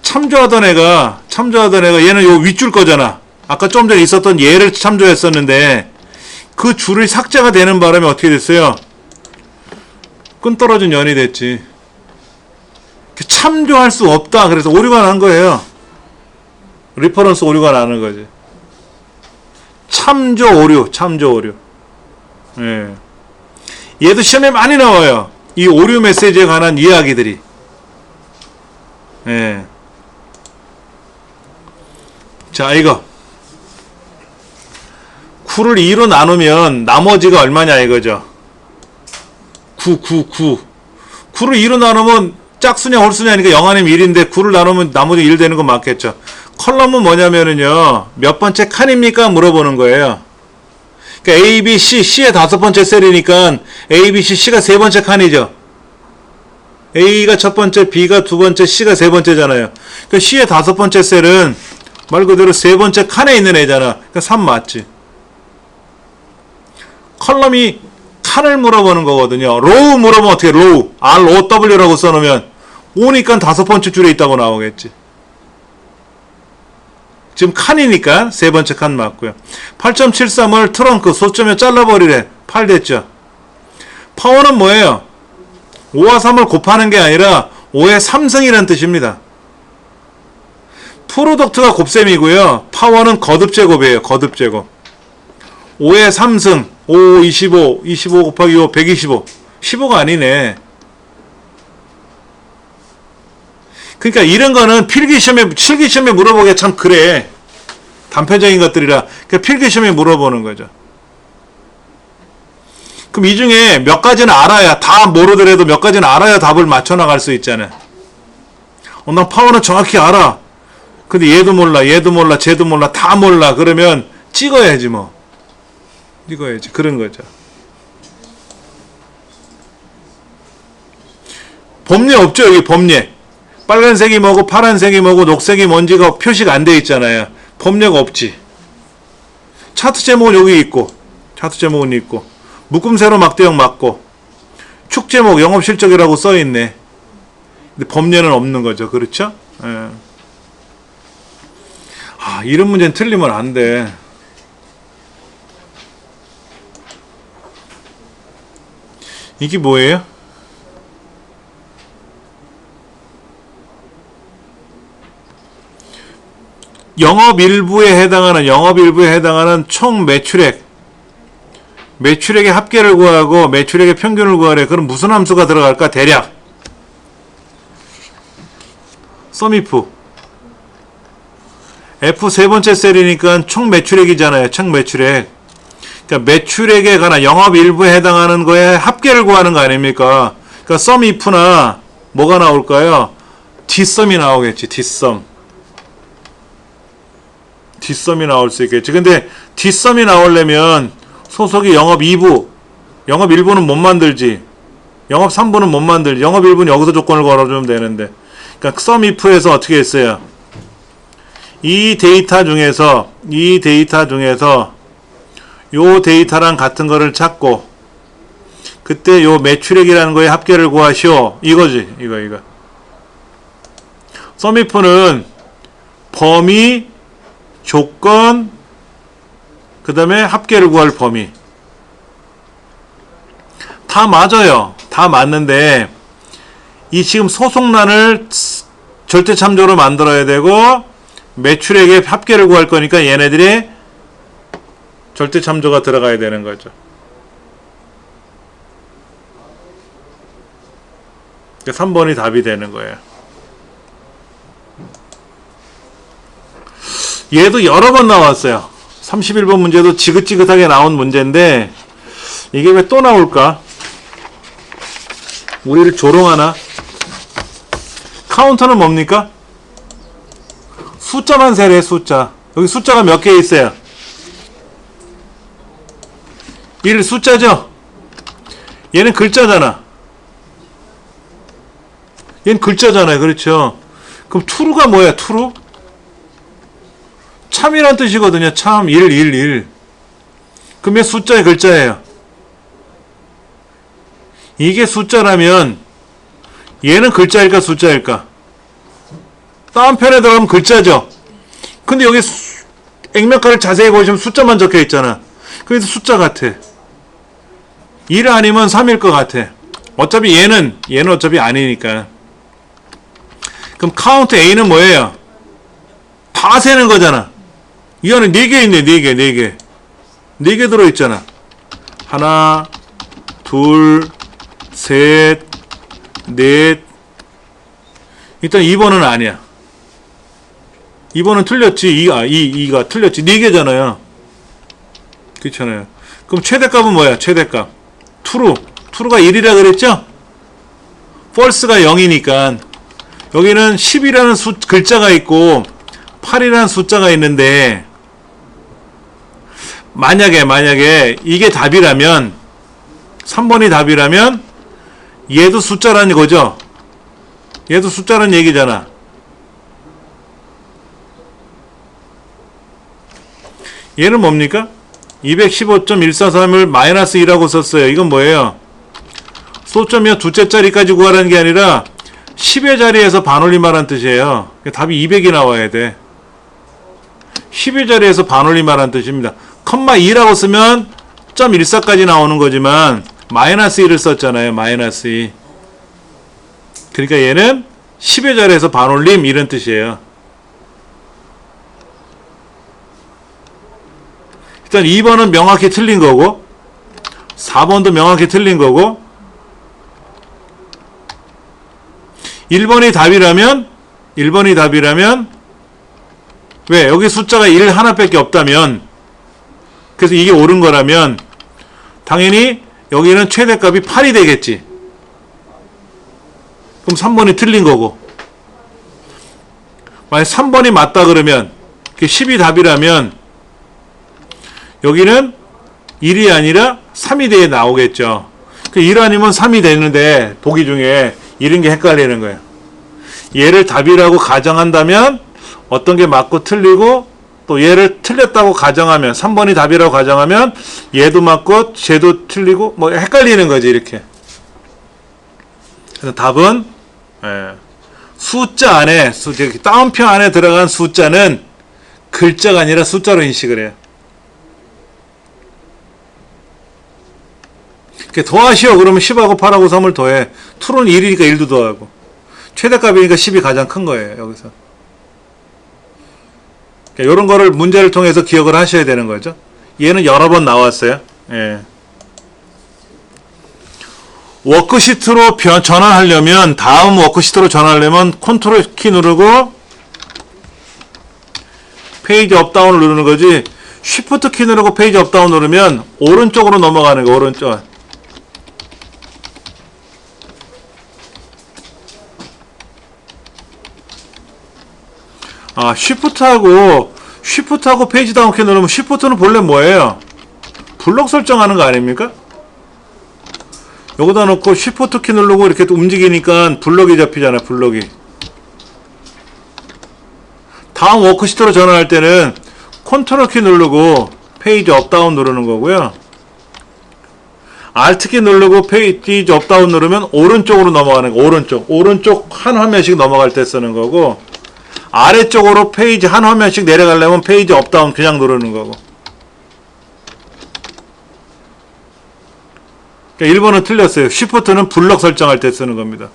참조하던 애가 얘는 요 윗줄 거잖아. 아까 좀 전에 있었던 얘를 참조했었는데 그 줄이 삭제가 되는 바람에 어떻게 됐어요? 끈떨어진 연이 됐지. 참조할 수 없다. 그래서 오류가 난 거예요. 리퍼런스 오류가 나는 거지. 참조 오류. 예. 얘도 시험에 많이 나와요. 이 오류 메시지에 관한 이야기들이. 예. 자, 이거. 9를 2로 나누면 나머지가 얼마냐 이거죠. 9. 9를 2로 나누면 짝수냐 홀수냐니까 0 아니면 1인데 9를 나누면 나머지 1 되는 건 맞겠죠. 컬럼은 뭐냐면은요. 몇 번째 칸입니까? 물어보는 거예요. 그러니까 A, B, C의 5번째 셀이니까 A, B, C가 3번째 칸이죠. A가 첫 번째, B가 두 번째, C가 3번째잖아요. 그러니까 C의 5번째 셀은 말 그대로 3번째 칸에 있는 애잖아. 그러니까 3 맞지. 컬럼이 칸을 물어보는 거거든요. 로우 물어보면 어떻게 로우 ROW라고 써놓으면 5니까 5번째 줄에 있다고 나오겠지. 지금 칸이니까 3번째 칸 맞고요. 8.73을 트렁크 소점에 잘라버리래. 8 됐죠. 파워는 뭐예요? 5와 3을 곱하는 게 아니라 5의 3승이라는 뜻입니다. 프로덕트가 곱셈이고요. 파워는 거듭제곱이에요. 거듭제곱. 5의 3승 5, 25 곱하기 5, 125 15가 아니네. 그러니까 이런 거는 실기시험에 물어보기가 참 그래. 단편적인 것들이라 그러니까 필기시험에 물어보는 거죠. 그럼 이 중에 몇 가지는 알아야, 다 모르더라도 몇 가지는 알아야 답을 맞춰 나갈 수 있잖아. 난 파워는 정확히 알아. 근데 얘도 몰라, 쟤도 몰라, 다 몰라. 그러면 찍어야지 뭐. 찍어야지. 그런 거죠. 범례 없죠? 여기 범례. 빨간색이 뭐고 파란색이 뭐고 녹색이 뭔지가 표시가 안 돼 있잖아요. 범례가 없지. 차트 제목은 여기 있고, 묶음세로 막대형 맞고, 축 제목 영업실적이라고 써있네. 근데 범례는 없는 거죠. 그렇죠? 예. 이런 문제는 틀리면 안 돼. 이게 뭐예요? 영업일부에 해당하는 총 매출액의 합계를 구하고 매출액의 평균을 구하래. 그럼 무슨 함수가 들어갈까? 대략 썸이프 F 세 번째 셀이니까 총 매출액이잖아요. 총 매출액. 그러니까 매출액에 관한 영업일부에 해당하는 거에 합계를 구하는 거 아닙니까? 그러니까 썸이프나 뭐가 나올까요? 뒷썸이 나오겠지. 뒷썸이 나올 수 있겠지. 근데 뒷썸이 나오려면 소속이 영업 2부, 영업 1부는 못 만들지. 영업 3부는 못 만들지. 영업 1부는 여기서 조건을 걸어주면 되는데. 그러니까 썸이프에서 어떻게 했어요? 이 데이터 중에서 요 데이터랑 같은 거를 찾고 그때 요 매출액이라는 거에 합계를 구하시오. 이거지. 이거. 썸이프는 범위, 조건, 그 다음에 합계를 구할 범위. 다 맞아요. 다 맞는데 이 지금 소속란을 절대 참조로 만들어야 되고 매출액의 합계를 구할 거니까 얘네들이 절대 참조가 들어가야 되는 거죠. 3번이 답이 되는 거예요. 얘도 여러 번 나왔어요. 31번 문제도 지긋지긋하게 나온 문제인데 이게 왜 또 나올까? 우리를 조롱하나? 카운터는 뭡니까? 숫자만 세래. 숫자. 여기 숫자가 몇 개 있어요? 1 숫자죠? 얘는 글자잖아. 얘는 글자잖아요. 그렇죠? 그럼 true가 뭐야? true? 참이란 뜻이거든요. 참. 1, 1, 1. 그럼 얘 숫자의 글자예요. 이게 숫자라면 얘는 글자일까 숫자일까? 다음 편에 들어가면 글자죠. 근데 여기 액면가를 자세히 보시면 숫자만 적혀 있잖아. 그래서 숫자 같아. 1 아니면 3일 것 같아. 어차피 얘는 어차피 아니니까. 그럼 카운트 A는 뭐예요? 다 세는 거잖아. 이 안에 4개 있네. 4개 4개 들어있잖아. 하나, 둘, 셋, 넷. 일단 2번은 아니야. 2번은 틀렸지. 2가 틀렸지. 4개잖아요. 그렇잖아요. 그럼 최대값은 뭐야? 최대값. true가 1이라 그랬죠? false가 0이니까 여기는 10이라는 글자가 있고 8이라는 숫자가 있는데 만약에 이게 답이라면 3번이 답이라면 얘도 숫자라는 거죠. 얘도 숫자라는 얘기잖아. 얘는 뭡니까? 215.143을 마이너스 2라고 썼어요. 이건 뭐예요? 소점이요 두째 자리까지 구하라는 게 아니라 10의 자리에서 반올림하라는 뜻이에요. 답이 200이 나와야 돼. 10의 자리에서 반올림하라는 뜻입니다. 컴마 2라고 쓰면 0.14까지 나오는 거지만 마이너스 1을 썼잖아요. 마이너스 2. 그러니까 얘는 10의 자리에서 반올림 이런 뜻이에요. 일단 2번은 명확히 틀린 거고 4번도 명확히 틀린 거고 1번이 답이라면 왜? 여기 숫자가 1 하나밖에 없다면 그래서 이게 옳은 거라면 당연히 여기는 최대값이 8이 되겠지. 그럼 3번이 틀린 거고 만약 3번이 맞다 그러면 10이 답이라면 여기는 1이 아니라 3이 돼야 나오겠죠. 1 아니면 3이 되는데 보기 중에 이런 게 헷갈리는 거예요. 얘를 답이라고 가정한다면 어떤 게 맞고 틀리고 또 얘를 틀렸다고 가정하면 3번이 답이라고 가정하면 얘도 맞고 쟤도 틀리고 뭐 헷갈리는 거지 이렇게. 그래서 답은 숫자 안에 다운표 안에 들어간 숫자는 글자가 아니라 숫자로 인식을 해요. 더하시오 그러면 10하고 8하고 3을 더해. true는 1이니까 1도 더하고 최대값이니까 10이 가장 큰 거예요. 여기서 이런 거를 문제를 통해서 기억을 하셔야 되는 거죠. 얘는 여러 번 나왔어요. 예. 워크시트로 전환하려면 다음 워크시트로 전환하려면 컨트롤 키 누르고 페이지 업다운을 누르는 거지 쉬프트 키 누르고 페이지 업다운 누르면 오른쪽으로 넘어가는 거. 오른쪽. 쉬프트하고 페이지 다운 키 누르면 쉬프트는 본래 뭐예요? 블록 설정하는 거 아닙니까? 여기다 놓고 쉬프트 키 누르고 이렇게 움직이니까 블록이 잡히잖아요. 블록이. 다음 워크시트로 전환할 때는 컨트롤 키 누르고 페이지 업다운 누르는 거고요. 알트 키 누르고 페이지 업다운 누르면 오른쪽으로 넘어가는 거. 오른쪽 한 화면씩 넘어갈 때 쓰는 거고 아래쪽으로 페이지 한 화면씩 내려가려면 페이지 업다운 그냥 누르는 거고. 그러니까 1번은 틀렸어요. 쉬프트는 블럭 설정할 때 쓰는 겁니다.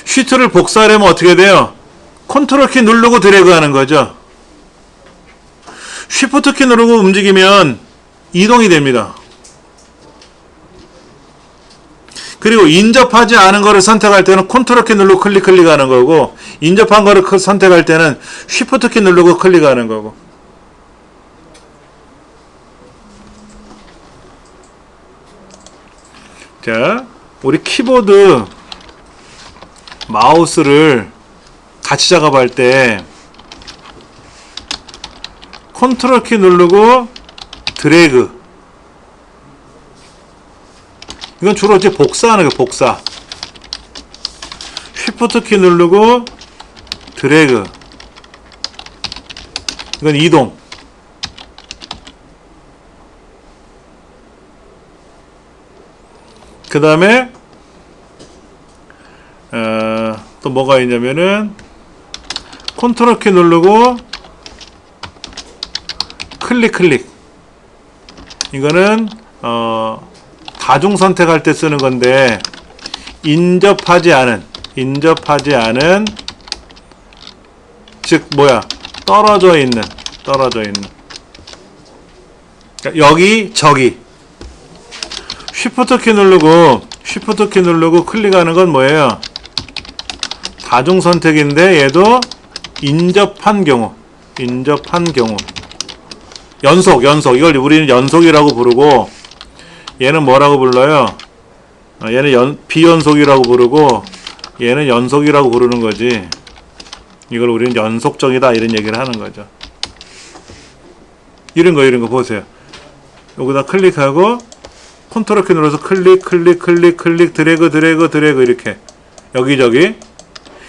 쉬트를 복사하려면 어떻게 돼요? 컨트롤 키 누르고 드래그 하는 거죠. 쉬프트 키 누르고 움직이면 이동이 됩니다. 그리고 인접하지 않은 거를 선택할 때는 컨트롤 키 누르고 클릭하는 거고, 인접한 거를 선택할 때는 쉬프트 키 누르고 클릭하는 거고. 자, 우리 키보드 마우스를 같이 작업할 때 컨트롤 키 누르고 드래그, 이건 주로 이제 복사하는 거예요. 복사. 쉬프트 키 누르고 드래그, 이건 이동. 그 다음에 또 뭐가 있냐면은 컨트롤 키 누르고 클릭. 이거는 다중 선택할 때 쓰는 건데, 인접하지 않은, 즉 뭐야, 떨어져 있는. 그러니까 여기 저기. 쉬프트 키 누르고 클릭하는 건 뭐예요? 다중 선택인데 얘도 인접한 경우. 연속. 이걸 우리는 연속이라고 부르고, 얘는 뭐라고 불러요? 얘는 비연속이라고 부르고, 얘는 연속이라고 부르는 거지. 이걸 우리는 연속적이다 이런 얘기를 하는 거죠. 이런 거 보세요. 여기다 클릭하고 컨트롤 키 눌러서 클릭, 드래그 이렇게 여기저기.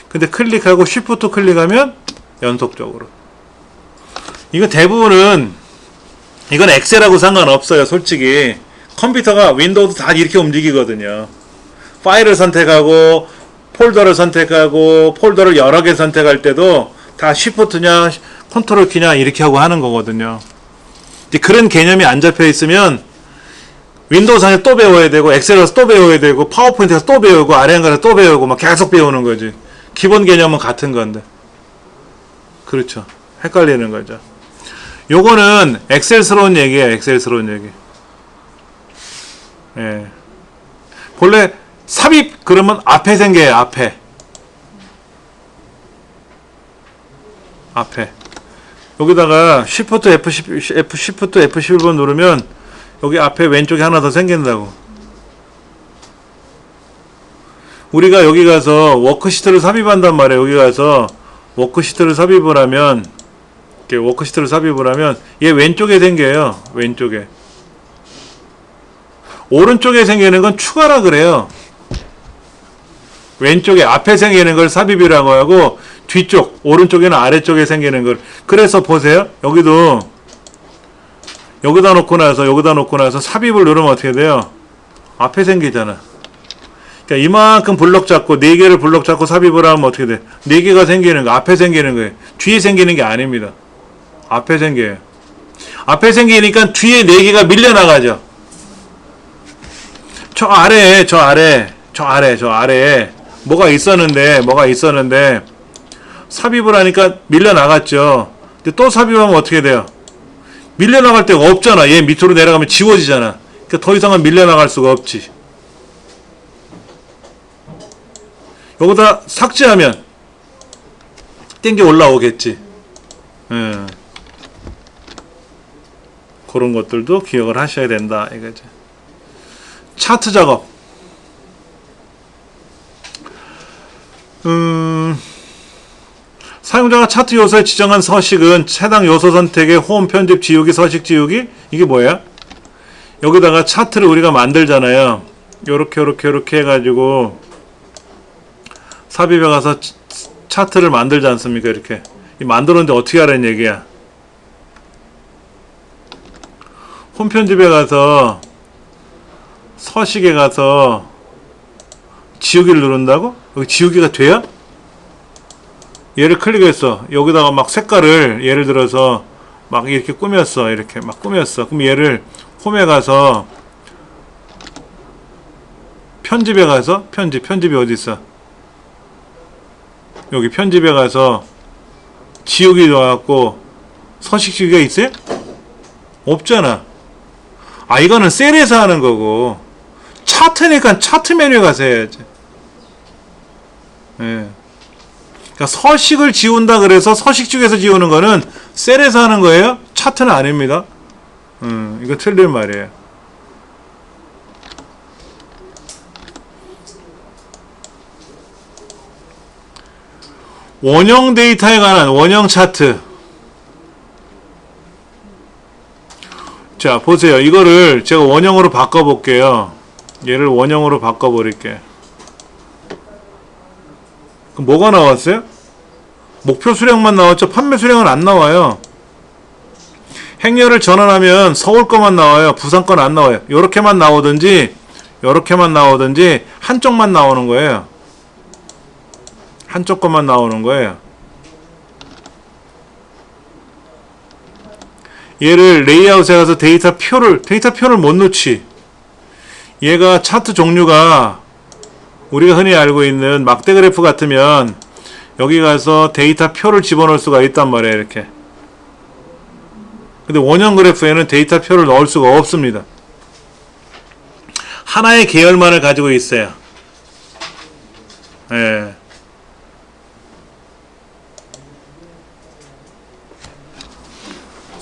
근데 클릭하고 쉬프트 클릭하면 연속적으로. 이거 대부분은, 이건 엑셀하고 상관없어요. 솔직히 컴퓨터가 윈도우도 다 이렇게 움직이거든요. 파일을 선택하고 폴더를 선택하고 폴더를 여러 개 선택할 때도 다 쉬프트냐 컨트롤 키냐 이렇게 하고 하는 거거든요. 그런 개념이 안 잡혀 있으면 윈도우상에 또 배워야 되고, 엑셀에서 또 배워야 되고, 파워포인트에서 또 배우고, 아래한가에서 또 배우고, 막 계속 배우는 거지. 기본 개념은 같은 건데. 그렇죠. 헷갈리는 거죠. 요거는 엑셀스러운 얘기예요. 엑셀스러운 얘기. 예. 본래 삽입 그러면 앞에 생겨요. 앞에. 여기다가 Shift F11번 누르면 여기 앞에 왼쪽에 하나 더 생긴다고. 우리가 여기 가서 워크시트를 삽입한단 말이에요. 여기 가서 워크시트를 삽입을 하면, 얘 왼쪽에 생겨요. 왼쪽에. 오른쪽에 생기는 건 추가라 그래요. 왼쪽에 앞에 생기는 걸 삽입이라고 하고, 뒤쪽 오른쪽에는 아래쪽에 생기는 걸. 그래서 보세요. 여기다 놓고 나서 삽입을 누르면 어떻게 돼요? 앞에 생기잖아. 그러니까 이만큼 블럭 잡고 4개를 블럭 잡고 삽입을 하면 어떻게 돼? 4개가 생기는 거, 앞에 생기는 거예요. 뒤에 생기는 게 아닙니다. 앞에 생겨요. 앞에 생기니까 뒤에 4개가 밀려나가죠. 저 아래에 뭐가 있었는데 삽입을 하니까 밀려나갔죠. 근데 또 삽입하면 어떻게 돼요? 밀려나갈 데가 없잖아. 얘 밑으로 내려가면 지워지잖아. 그러니까 더 이상은 밀려나갈 수가 없지. 여기다 삭제하면 땡겨 올라오겠지. 그런 것들도 기억을 하셔야 된다 이거죠. 차트 작업. 사용자가 차트 요소에 지정한 서식은 해당 요소 선택의 홈, 편집, 지우기, 서식 지우기. 이게 뭐야? 여기다가 차트를 우리가 만들잖아요. 요렇게 해가지고 삽입에 가서 차트를 만들지 않습니까? 이렇게 만들었는데 어떻게 하라는 얘기야? 홈 편집에 가서 서식에 가서 지우기를 누른다고? 여기 지우기가 돼요? 얘를 클릭했어. 여기다가 막 색깔을 예를 들어서 막 이렇게 꾸몄어. 그럼 얘를 홈에 가서 편집에 가서 편집이 어디 있어? 여기 편집에 가서 지우기 와갖고 서식 지우기가 있어요? 없잖아. 아, 이거는 셀에서 하는 거고, 차트니까 차트 메뉴에 가서 해야지. 예. 그러니까 서식을 지운다 그래서 서식 중에서 지우는 거는 셀에서 하는 거예요? 차트는 아닙니다. 이거 틀린 말이에요. 원형 데이터에 관한 원형 차트. 자, 보세요. 이거를 제가 원형으로 바꿔볼게요. 얘를 원형으로 바꿔버릴게. 그럼 뭐가 나왔어요? 목표 수량만 나왔죠? 판매 수량은 안 나와요. 행렬을 전환하면 서울 거만 나와요. 부산 건 안 나와요. 요렇게만 나오든지 한쪽만 나오는 거예요. 한쪽 것만 나오는 거예요. 얘를 레이아웃에 가서 데이터 표를 못 넣지. 얘가 차트 종류가 우리가 흔히 알고 있는 막대 그래프 같으면 여기 가서 데이터 표를 집어넣을 수가 있단 말이에요. 이렇게. 근데 원형 그래프에는 데이터 표를 넣을 수가 없습니다. 하나의 계열만을 가지고 있어요. 예.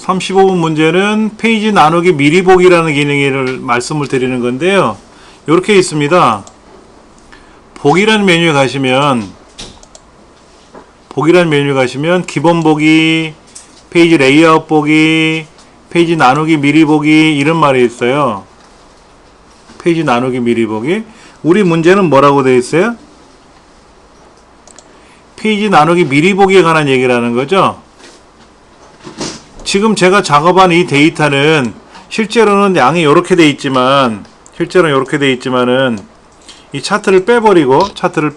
35번 문제는 페이지 나누기 미리 보기라는 기능을 말씀을 드리는 건데요. 이렇게 있습니다. 보기라는 메뉴에 가시면 기본 보기, 페이지 레이아웃 보기, 페이지 나누기 미리 보기 이런 말이 있어요. 페이지 나누기 미리 보기. 우리 문제는 뭐라고 되어 있어요? 페이지 나누기 미리 보기에 관한 얘기를 하는 거죠. 지금 제가 작업한 이 데이터는 실제로는 양이 이렇게 돼 있지만은 이 차트를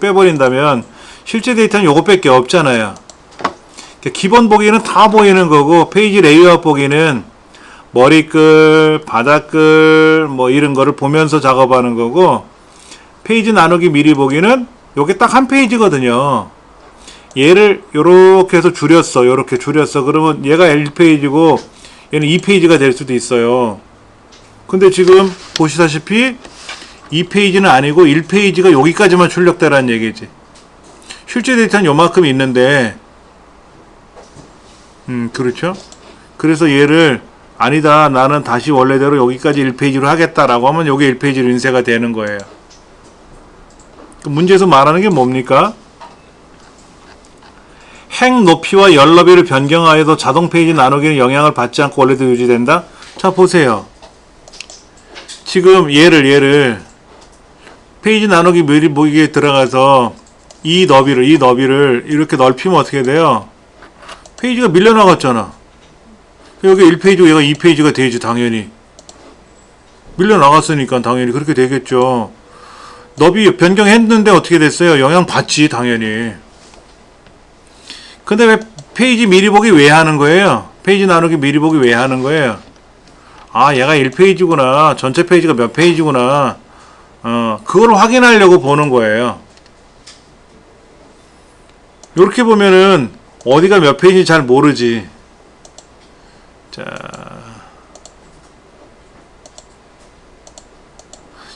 빼버린다면 실제 데이터는 요것밖에 없잖아요. 기본 보기는 다 보이는 거고, 페이지 레이아웃 보기는 머리글, 바닥글 뭐 이런 거를 보면서 작업하는 거고, 페이지 나누기 미리 보기는 요게 딱 한 페이지거든요. 얘를 요렇게 해서 줄였어. 그러면 얘가 1페이지고 얘는 2페이지가 될 수도 있어요. 근데 지금 보시다시피 2페이지는 아니고 1페이지가 여기까지만 출력되라는 얘기지. 실제 데이터는 요만큼 있는데 그렇죠? 그래서 얘를 아니다, 나는 다시 원래대로 여기까지 1페이지로 하겠다라고 하면 여기 1페이지로 인쇄가 되는 거예요. 문제에서 말하는 게 뭡니까? 행 높이와 열 너비를 변경하여도 자동 페이지 나누기는 영향을 받지 않고 원래대로 유지된다? 자, 보세요. 지금 얘를 페이지 나누기 미리 보기에 들어가서 이 너비를 이렇게 넓히면 어떻게 돼요? 페이지가 밀려나갔잖아. 여기 1페이지고 얘가 2페이지가 되지, 당연히. 밀려나갔으니까 당연히 그렇게 되겠죠. 너비 변경했는데 어떻게 됐어요? 영향 받지, 당연히. 근데 왜 페이지 미리 보기 왜 하는 거예요? 페이지 나누기 미리 보기 왜 하는 거예요? 아, 얘가 1페이지구나. 전체 페이지가 몇 페이지구나. 그걸 확인하려고 보는 거예요. 이렇게 보면은 어디가 몇 페이지인지 잘 모르지. 자,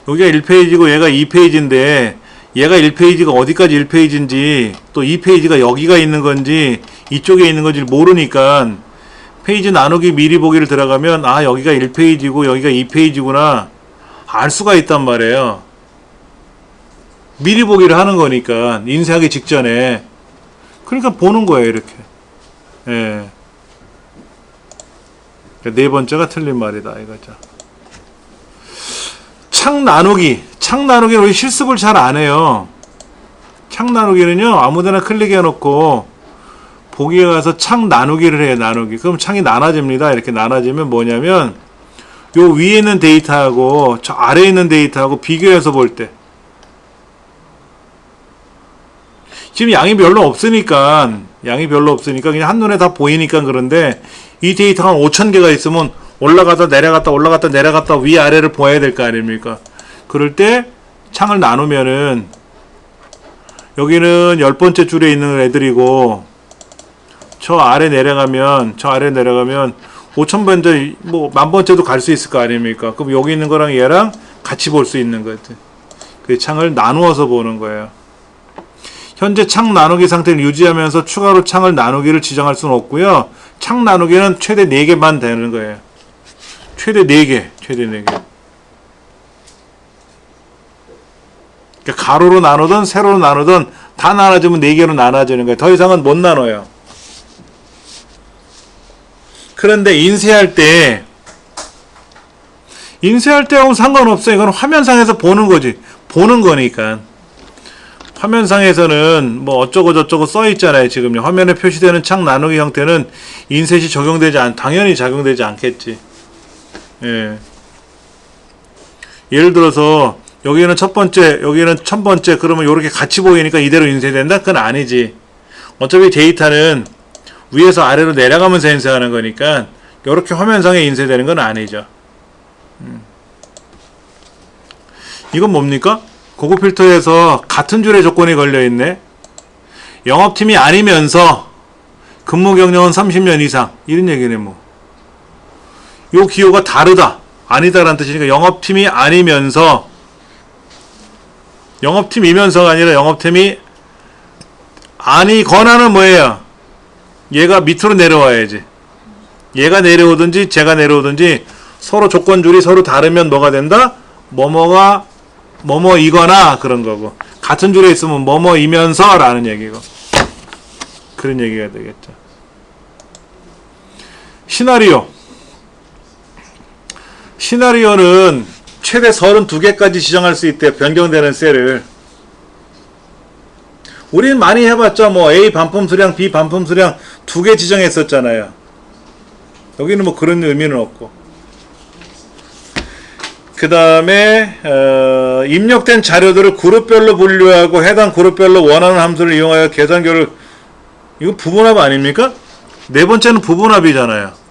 여기가 1페이지고 얘가 2페이지인데 얘가 1페이지가 어디까지 1페이지인지 또 2페이지가 여기가 있는 건지 이쪽에 있는 건지 모르니까 페이지 나누기 미리 보기를 들어가면 아, 여기가 1페이지고 여기가 2페이지구나 알 수가 있단 말이에요. 미리 보기를 하는 거니까 인쇄하기 직전에. 그러니까 보는 거예요, 이렇게. 예. 네 번째가 틀린 말이다, 이거죠. 창 나누기는 우리 실습을 잘 안 해요. 창 나누기는요, 아무데나 클릭해 놓고 보기에 가서 창 나누기를 해요. 나누기. 그럼 창이 나눠집니다. 이렇게 나눠지면 뭐냐면 요 위에 있는 데이터하고 저 아래에 있는 데이터하고 비교해서 볼 때 지금 양이 별로 없으니까 그냥 한눈에 다 보이니까. 그런데 이 데이터가 한 5,000개가 있으면 올라갔다 내려갔다 위아래를 봐야 될 거 아닙니까? 그럴 때 창을 나누면은 여기는 10번째 줄에 있는 애들이고 저 아래 내려가면 5000번째 뭐 10,000번째도 갈 수 있을 거 아닙니까? 그럼 여기 있는 거랑 얘랑 같이 볼 수 있는 거지. 그 창을 나누어서 보는 거예요. 현재 창 나누기 상태를 유지하면서 추가로 창을 나누기를 지정할 수는 없고요. 창 나누기는 최대 4개만 되는 거예요. 최대 4개. 그러니까 가로로 나누든 세로로 나누든 다 나눠지면 4개로 나눠지는 거예요. 더 이상은 못 나눠요. 그런데 인쇄할 때하고는 상관없어요. 이건 화면상에서 보는 거지. 보는 거니까. 화면상에서는 뭐 어쩌고저쩌고 써 있잖아요. 지금요. 화면에 표시되는 창 나누기 형태는 인쇄시 당연히 적용되지 않겠지. 예. 예를 들어서 여기는 첫 번째, 여기는 1000번째, 그러면 이렇게 같이 보이니까 이대로 인쇄된다? 그건 아니지. 어차피 데이터는 위에서 아래로 내려가면서 인쇄하는 거니까 이렇게 화면상에 인쇄되는 건 아니죠. 이건 뭡니까? 고급 필터에서 같은 줄의 조건이 걸려있네. 영업팀이 아니면서 근무 경력은 30년 이상, 이런 얘기네. 뭐 요 기호가 다르다, 아니다라는 뜻이니까 영업팀이 아니면서, 영업팀이면서가 아니라 영업팀이 아니거나는 뭐예요? 얘가 밑으로 내려와야지. 얘가 내려오든지 제가 내려오든지 서로 조건줄이 서로 다르면 뭐가 된다? 뭐뭐이거나 그런 거고, 같은 줄에 있으면 뭐뭐이면서 라는 얘기고, 그런 얘기가 되겠죠. 시나리오는 최대 32개까지 지정할 수 있대요. 변경되는 셀을. 우리는 많이 해봤죠. 뭐 A 반품 수량, B 반품 수량 2개 지정했었잖아요. 여기는 뭐 그런 의미는 없고. 그 다음에 입력된 자료들을 그룹별로 분류하고 해당 그룹별로 원하는 함수를 이용하여 계산결을, 이거 부분합 아닙니까? 네 번째는 부분합이잖아요.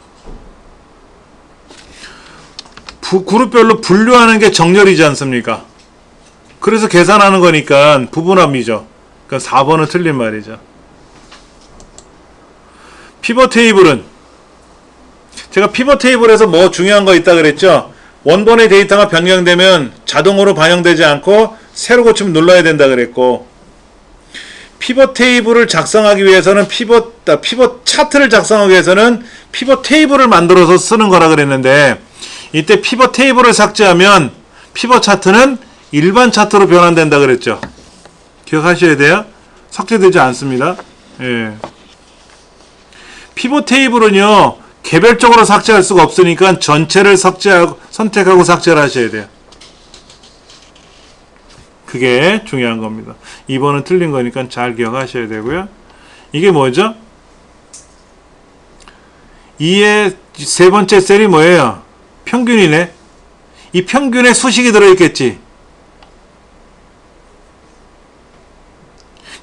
그룹별로 분류하는 게 정렬이지 않습니까? 그래서 계산하는 거니까 부분합이죠. 그러니까 4번은 틀린 말이죠. 피벗 테이블은, 제가 피벗 테이블에서 뭐 중요한 거 있다 그랬죠? 원본의 데이터가 변경되면 자동으로 반영되지 않고 새로 고치면 눌러야 된다 그랬고, 피벗 테이블을 작성하기 위해서는 피벗 차트를 작성하기 위해서는 피벗 테이블을 만들어서 쓰는 거라 그랬는데, 이때 피벗 테이블을 삭제하면 피벗 차트는 일반 차트로 변환된다 그랬죠. 기억하셔야 돼요. 삭제되지 않습니다. 예. 피벗 테이블은요, 개별적으로 삭제할 수가 없으니까 전체를 선택하고 삭제를 하셔야 돼요. 그게 중요한 겁니다. 2번은 틀린 거니까 잘 기억하셔야 되고요. 이게 뭐죠? 2의 세 번째 셀이 뭐예요? 평균이네. 이 평균에 수식이 들어있겠지.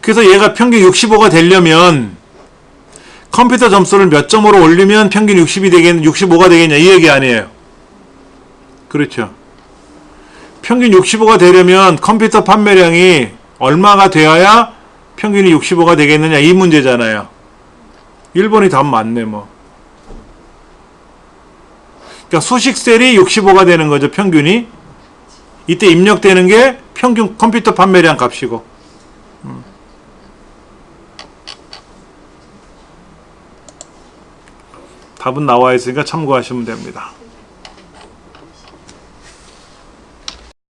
그래서 얘가 평균 65가 되려면 컴퓨터 점수를 몇 점으로 올리면 평균 65가 되겠냐, 이 얘기 아니에요. 그렇죠. 평균 65가 되려면 컴퓨터 판매량이 얼마가 되어야 평균이 65가 되겠느냐, 이 문제잖아요. 1번이 답 맞네. 뭐 그러니까 수식 셀이 65가 되는 거죠, 평균이. 이때 입력되는 게 평균 컴퓨터 판매량 값이고. 답은 나와 있으니까 참고하시면 됩니다.